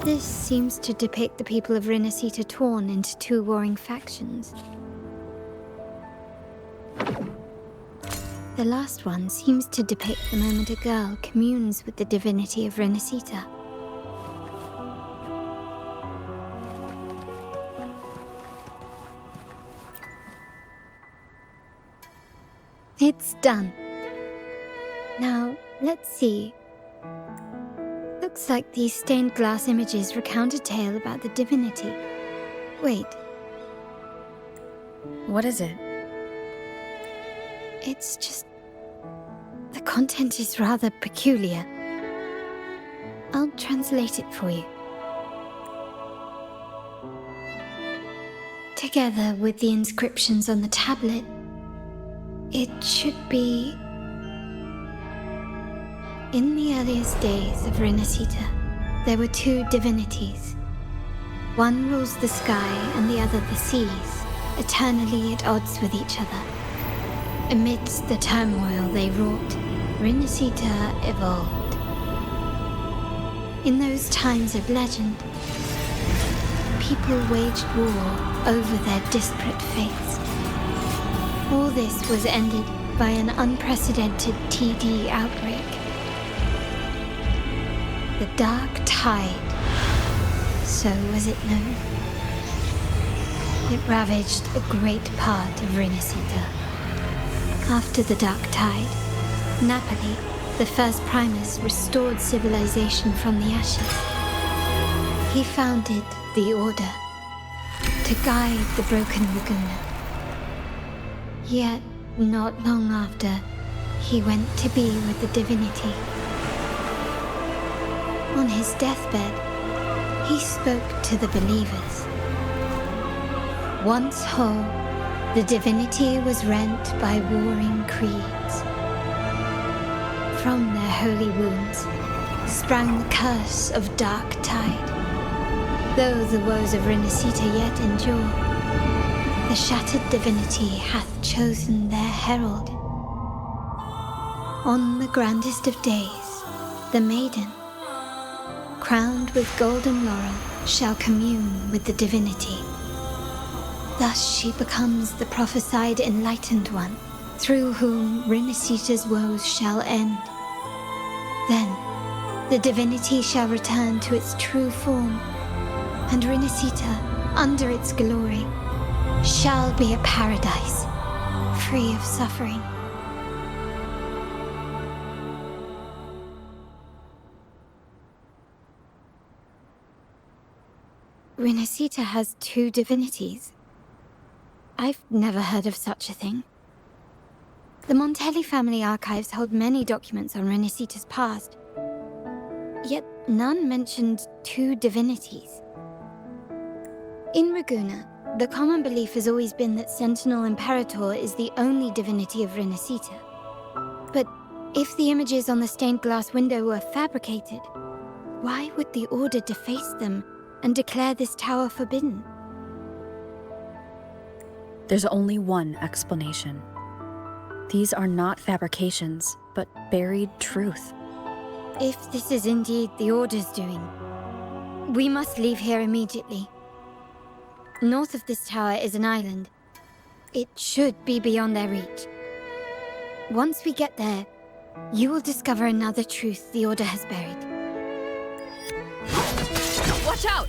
This seems to depict the people of Rinasita torn into two warring factions. The last one seems to depict the moment a girl communes with the divinity of Rinasita. It's done. Now, let's see. Looks like these stained glass images recount a tale about the divinity. Wait. What is it? It's just... the content is rather peculiar. I'll translate it for you. Together with the inscriptions on the tablet, it should be... In the earliest days of Rinasita, there were two divinities. One rules the sky and the other the seas, eternally at odds with each other. Amidst the turmoil they wrought, Rinasita evolved. In those times of legend, people waged war over their disparate fates. All this was ended by an unprecedented TD outbreak. The Dark Tide, so was it known. It ravaged a great part of Rinasita. After the Dark Tide, Napoli, the first Primus, restored civilization from the ashes. He founded the Order to guide the broken Laguna. Yet, not long after, he went to be with the divinity. On his deathbed, he spoke to the believers. Once whole, the divinity was rent by warring creeds. From their holy wounds sprang the curse of Dark Tide. Though the woes of Rinasita yet endure, the shattered divinity hath chosen their herald. On the grandest of days, the maiden, crowned with golden laurel, shall commune with the divinity. Thus she becomes the prophesied enlightened one, through whom Rinasita's woes shall end. Then, the divinity shall return to its true form, and Rinasita, under its glory, shall be a paradise, free of suffering. Renacita has two divinities. I've never heard of such a thing. The Montelli family archives hold many documents on Renacita's past, yet none mentioned two divinities. In Ragusa, the common belief has always been that Sentinel Imperator is the only divinity of Renacita. But if the images on the stained glass window were fabricated, why would the Order deface them and declare this tower forbidden? There's only one explanation. These are not fabrications, but buried truth. If this is indeed the Order's doing, we must leave here immediately. North of this tower is an island. It should be beyond their reach. Once we get there, you will discover another truth the Order has buried. Watch out!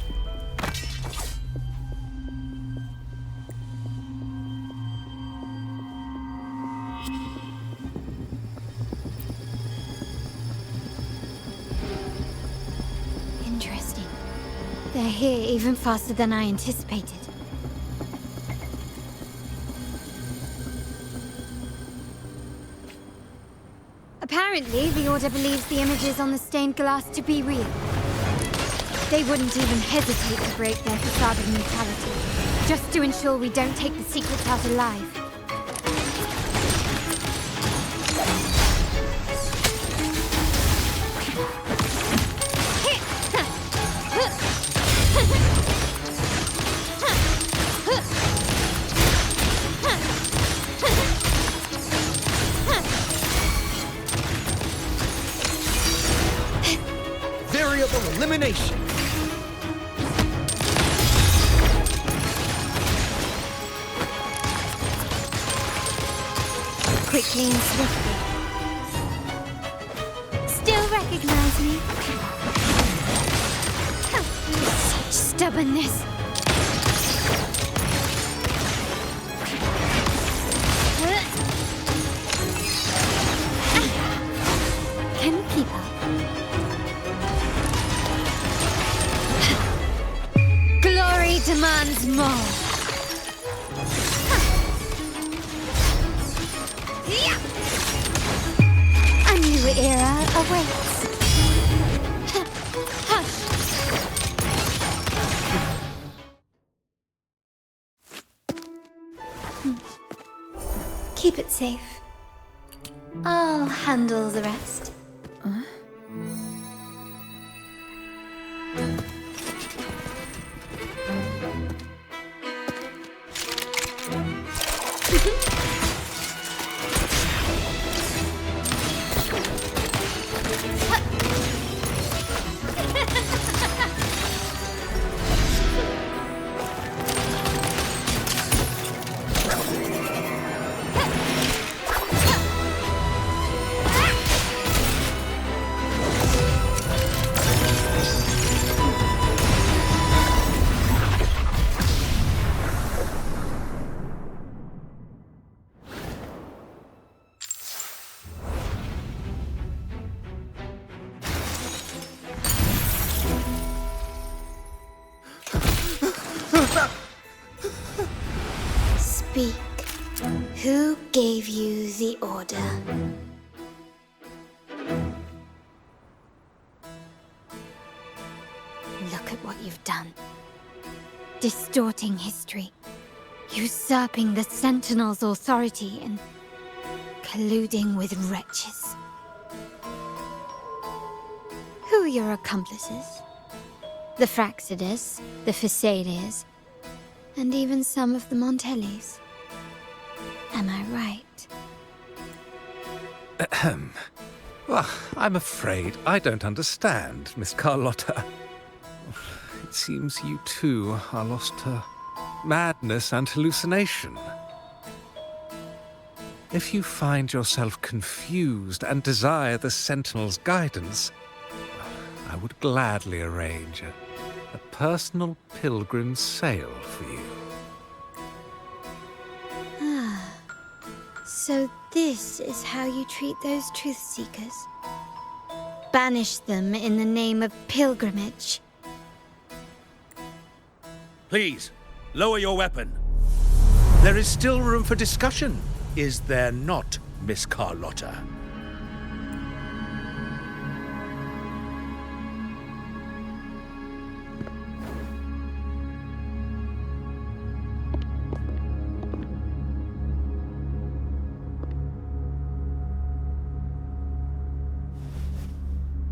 Interesting. They're here even faster than I anticipated. Apparently, the Order believes the images on the stained glass to be real. They wouldn't even hesitate to break their facade of neutrality, just to ensure we don't take the secrets out alive. Variable elimination. Quickly and swiftly. Still recognize me? Such stubbornness. Can you keep up? Glory demands more. A new era awaits. Hush. Keep it safe. I'll handle the rest. Speak. Who gave you the order? Look at what you've done. Distorting history. Usurping the Sentinel's authority and colluding with wretches. Who are your accomplices? The Fraxidus, the Facadiers, and even some of the Montellis. Am I right? Ahem. Well, I'm afraid I don't understand, Miss Carlotta. It seems you too are lost to madness and hallucination. If you find yourself confused and desire the Sentinel's guidance, I would gladly arrange a personal pilgrim sail for you. Ah, so this is how you treat those truth seekers. Banish them in the name of pilgrimage. Please, lower your weapon. There is still room for discussion, is there not, Miss Carlotta?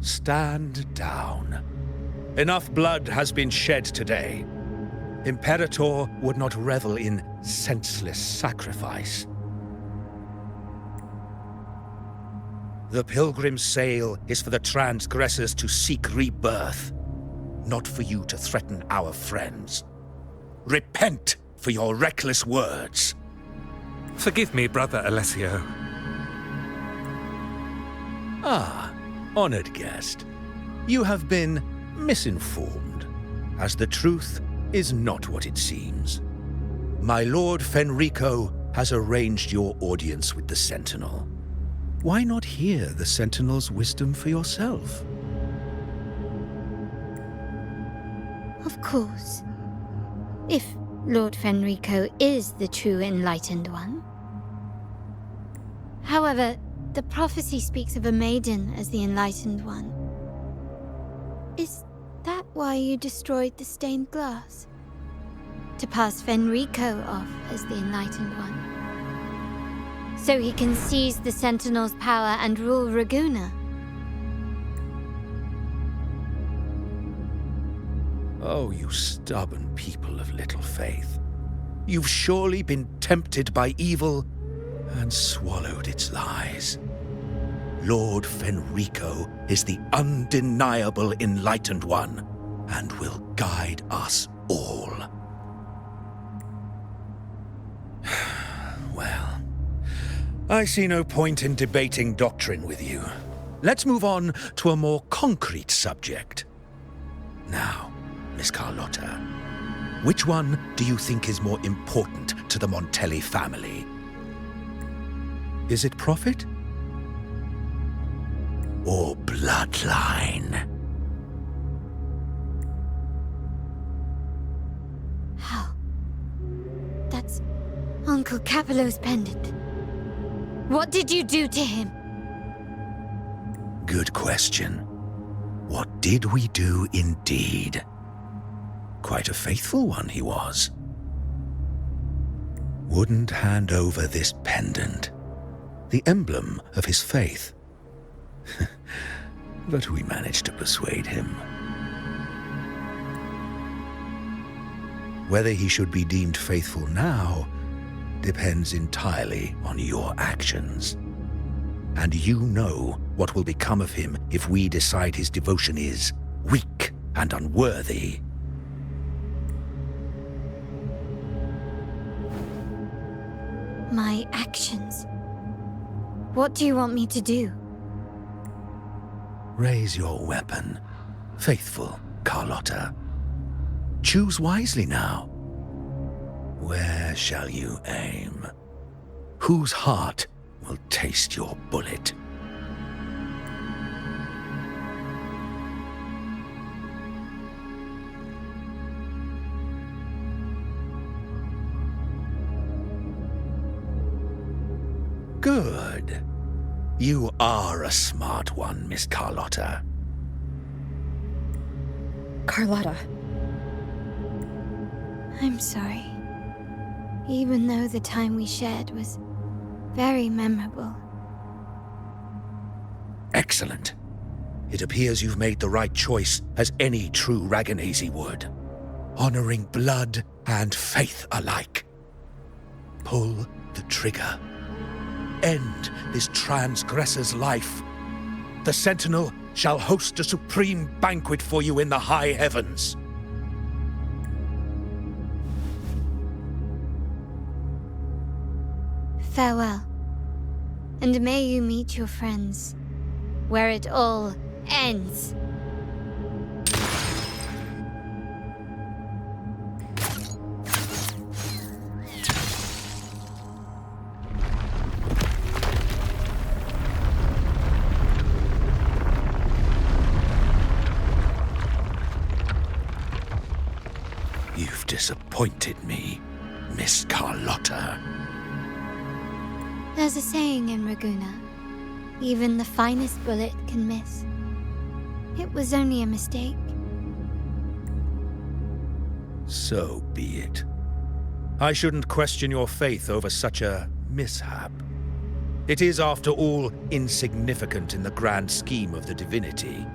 Stand down. Enough blood has been shed today. Imperator would not revel in senseless sacrifice. The pilgrim's sail is for the transgressors to seek rebirth, not for you to threaten our friends. Repent for your reckless words. Forgive me, Brother Alessio. Ah, honored guest. You have been misinformed, as the truth is not what it seems. My Lord Fenrico has arranged your audience with the Sentinel. Why not hear the Sentinel's wisdom for yourself? Of course. If Lord Fenrico is the true Enlightened One. However, the prophecy speaks of a maiden as the Enlightened One. Is that why you destroyed the stained glass? To pass Fenrico off as the Enlightened One? So he can seize the Sentinel's power and rule Raguna? Oh, you stubborn people of little faith. You've surely been tempted by evil and swallowed its lies. Lord Fenrico is the undeniable Enlightened One and will guide us all. Well, I see no point in debating doctrine with you. Let's move on to a more concrete subject. Now, Miss Carlotta, which one do you think is more important to the Montelli family? Is it profit? Or bloodline? How? That's Uncle Capello's pendant. What did you do to him? Good question. What did we do indeed? Quite a faithful one he was. Wouldn't hand over this pendant, the emblem of his faith. But we managed to persuade him. Whether he should be deemed faithful now depends entirely on your actions. And you know what will become of him if we decide his devotion is weak and unworthy. My actions? What do you want me to do? Raise your weapon, faithful Carlotta. Choose wisely now. Where shall you aim? Whose heart will taste your bullet? Good. You are a smart one, Miss Carlotta. Carlotta. I'm sorry. Even though the time we shared was very memorable. Excellent. It appears you've made the right choice, as any true Ragganese would. Honoring blood and faith alike. Pull the trigger. End this transgressor's life. The Sentinel shall host a supreme banquet for you in the high heavens. Farewell. And may you meet your friends, where it all ends. You've disappointed me, Miss Carlotta. There's a saying in Raguna, even the finest bullet can miss. It was only a mistake. So be it. I shouldn't question your faith over such a mishap. It is, after all, insignificant in the grand scheme of the divinity.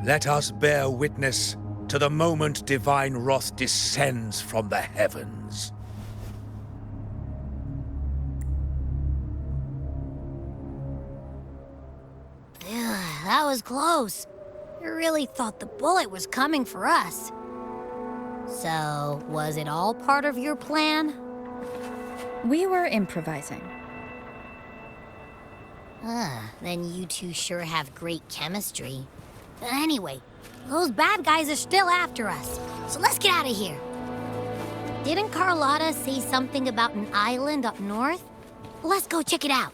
Let us bear witness to the moment divine wrath descends from the heavens. That was close. I really thought the bullet was coming for us. So, was it all part of your plan? We were improvising. Then you two sure have great chemistry. Anyway, those bad guys are still after us, so let's get out of here. Didn't Carlotta say something about an island up north? Let's go check it out.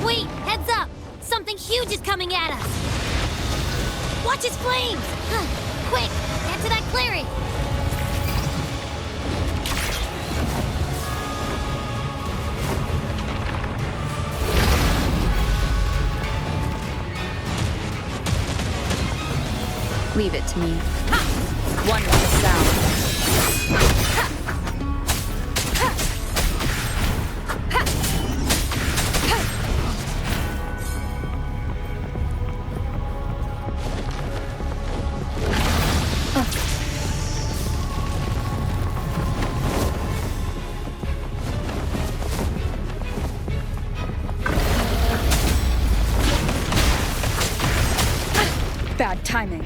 Wait, heads up! Something huge is coming at us! Watch its flames! Quick, get to that clearing! Leave it to me. One with the sound. Bad timing.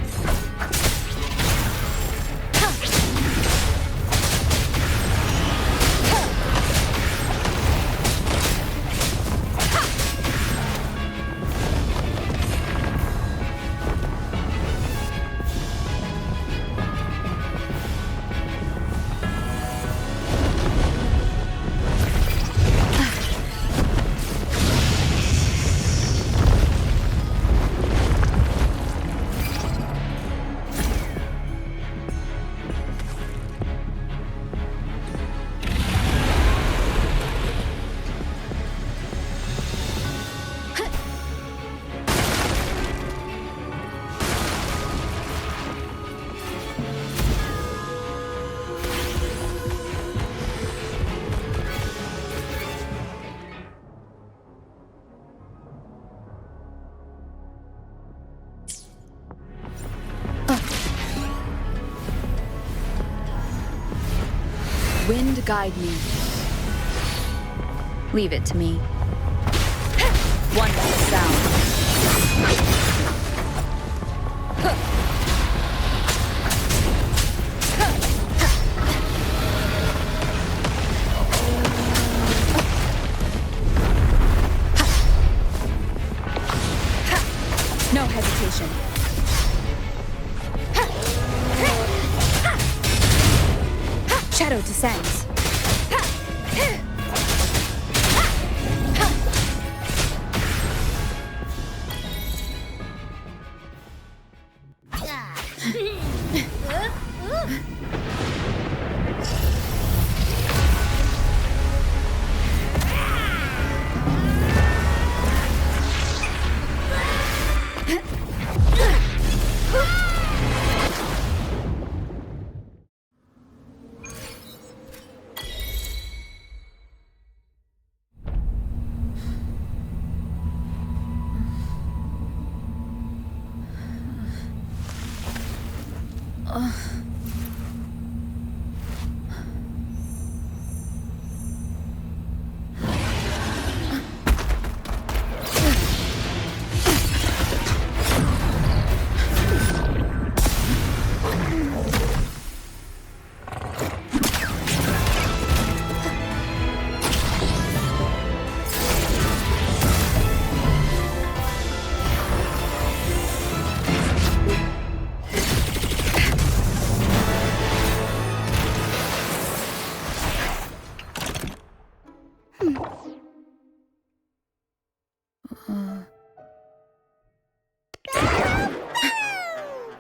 Wind guide me. Leave it to me. One with the sound. No hesitation. Shadow descends.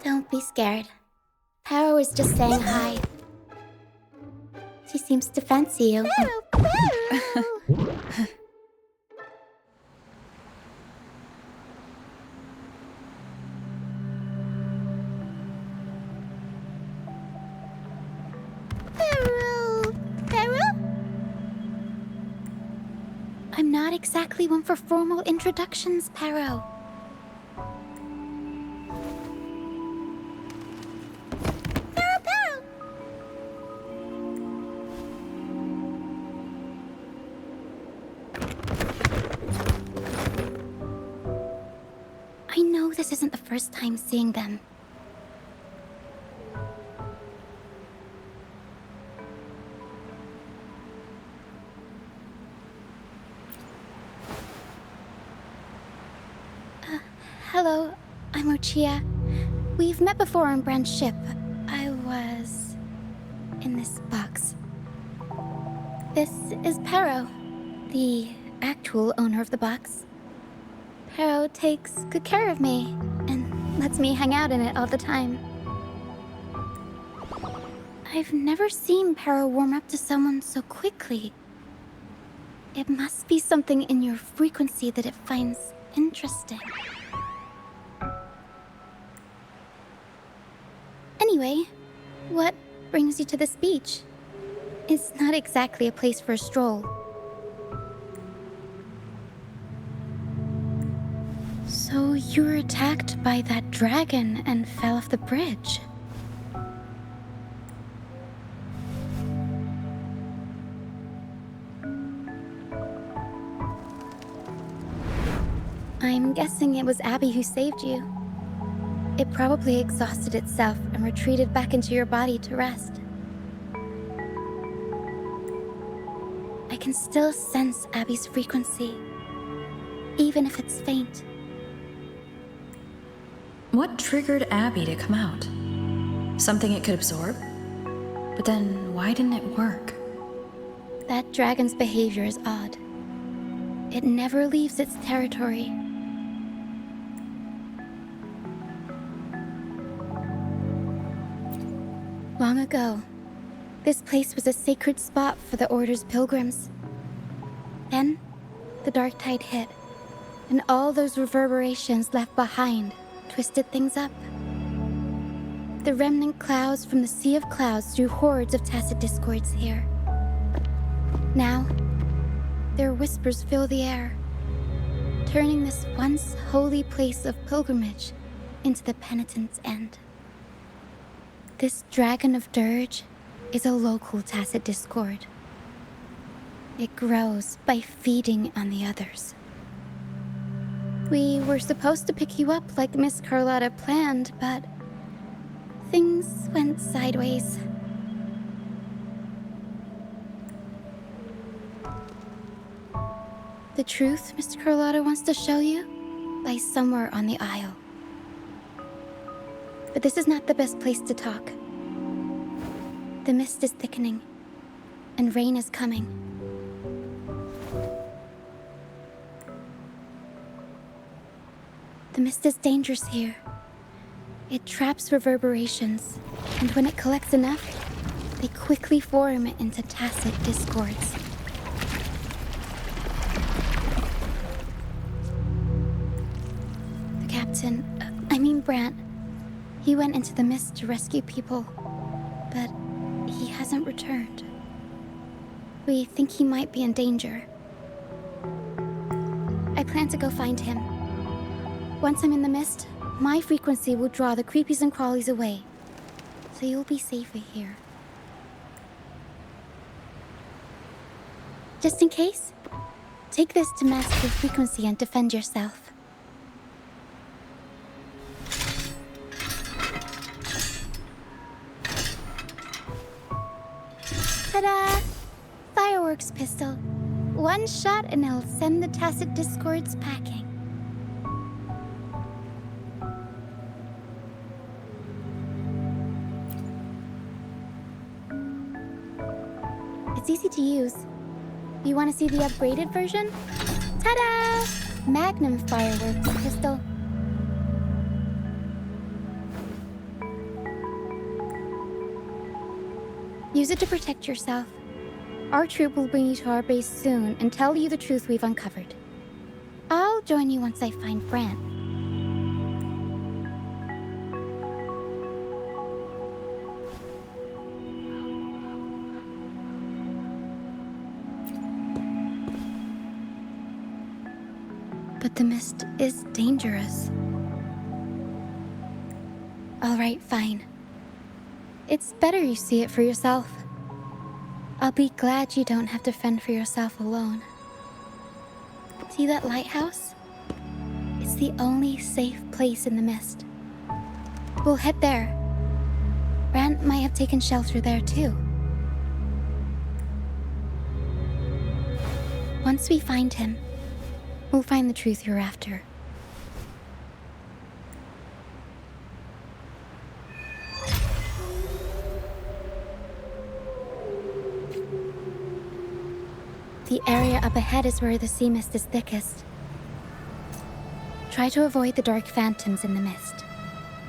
Don't be scared. Paro is just saying hi. She seems to fancy you. I'm not exactly one for formal introductions, Paro. I know this isn't the first time seeing them. Hello, I'm Lucia. We've met before on Brand's ship. I was in this box. This is Paro, the actual owner of the box. Paro takes good care of me and lets me hang out in it all the time. I've never seen Paro warm up to someone so quickly. It must be something in your frequency that it finds interesting. Anyway, what brings you to this beach? It's not exactly a place for a stroll. So you were attacked by that dragon and fell off the bridge. I'm guessing it was Abby who saved you. It probably exhausted itself and retreated back into your body to rest. I can still sense Abby's frequency, even if it's faint. What triggered Abby to come out? Something it could absorb? But then, why didn't it work? That dragon's behavior is odd. It never leaves its territory. Long ago, this place was a sacred spot for the Order's pilgrims. Then, the dark tide hit, and all those reverberations left behind twisted things up. The remnant clouds from the Sea of Clouds drew hordes of tacit discords here. Now, their whispers fill the air, turning this once holy place of pilgrimage into the penitent's end. This Dragon of Dirge is a local tacit discord. It grows by feeding on the others. We were supposed to pick you up like Miss Carlotta planned, but things went sideways. The truth Miss Carlotta wants to show you lies somewhere on the Isle. But this is not the best place to talk. The mist is thickening, and rain is coming. The mist is dangerous here. It traps reverberations, and when it collects enough, they quickly form into tacit discords. The captain, Brant, he went into the mist to rescue people, but he hasn't returned. We think he might be in danger. I plan to go find him. Once I'm in the mist, my frequency will draw the creepies and crawlies away. so you'll be safer here. Just in case, take this to mask your frequency and defend yourself. Ta-da! Fireworks pistol. One shot and it'll send the Tacit Discords packing. It's easy to use. You want to see the upgraded version? Ta-da! Magnum fireworks pistol. Use it to protect yourself. Our troop will bring you to our base soon and tell you the truth we've uncovered. I'll join you once I find Fran. But the mist is dangerous. All right, fine. It's better you see it for yourself. I'll be glad you don't have to fend for yourself alone. See that lighthouse? It's the only safe place in the mist. We'll head there. Brant might have taken shelter there too. Once we find him, we'll find the truth you're after. The area up ahead is where the sea mist is thickest. Try to avoid the dark phantoms in the mist.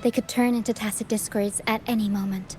They could turn into Tacit Discords at any moment.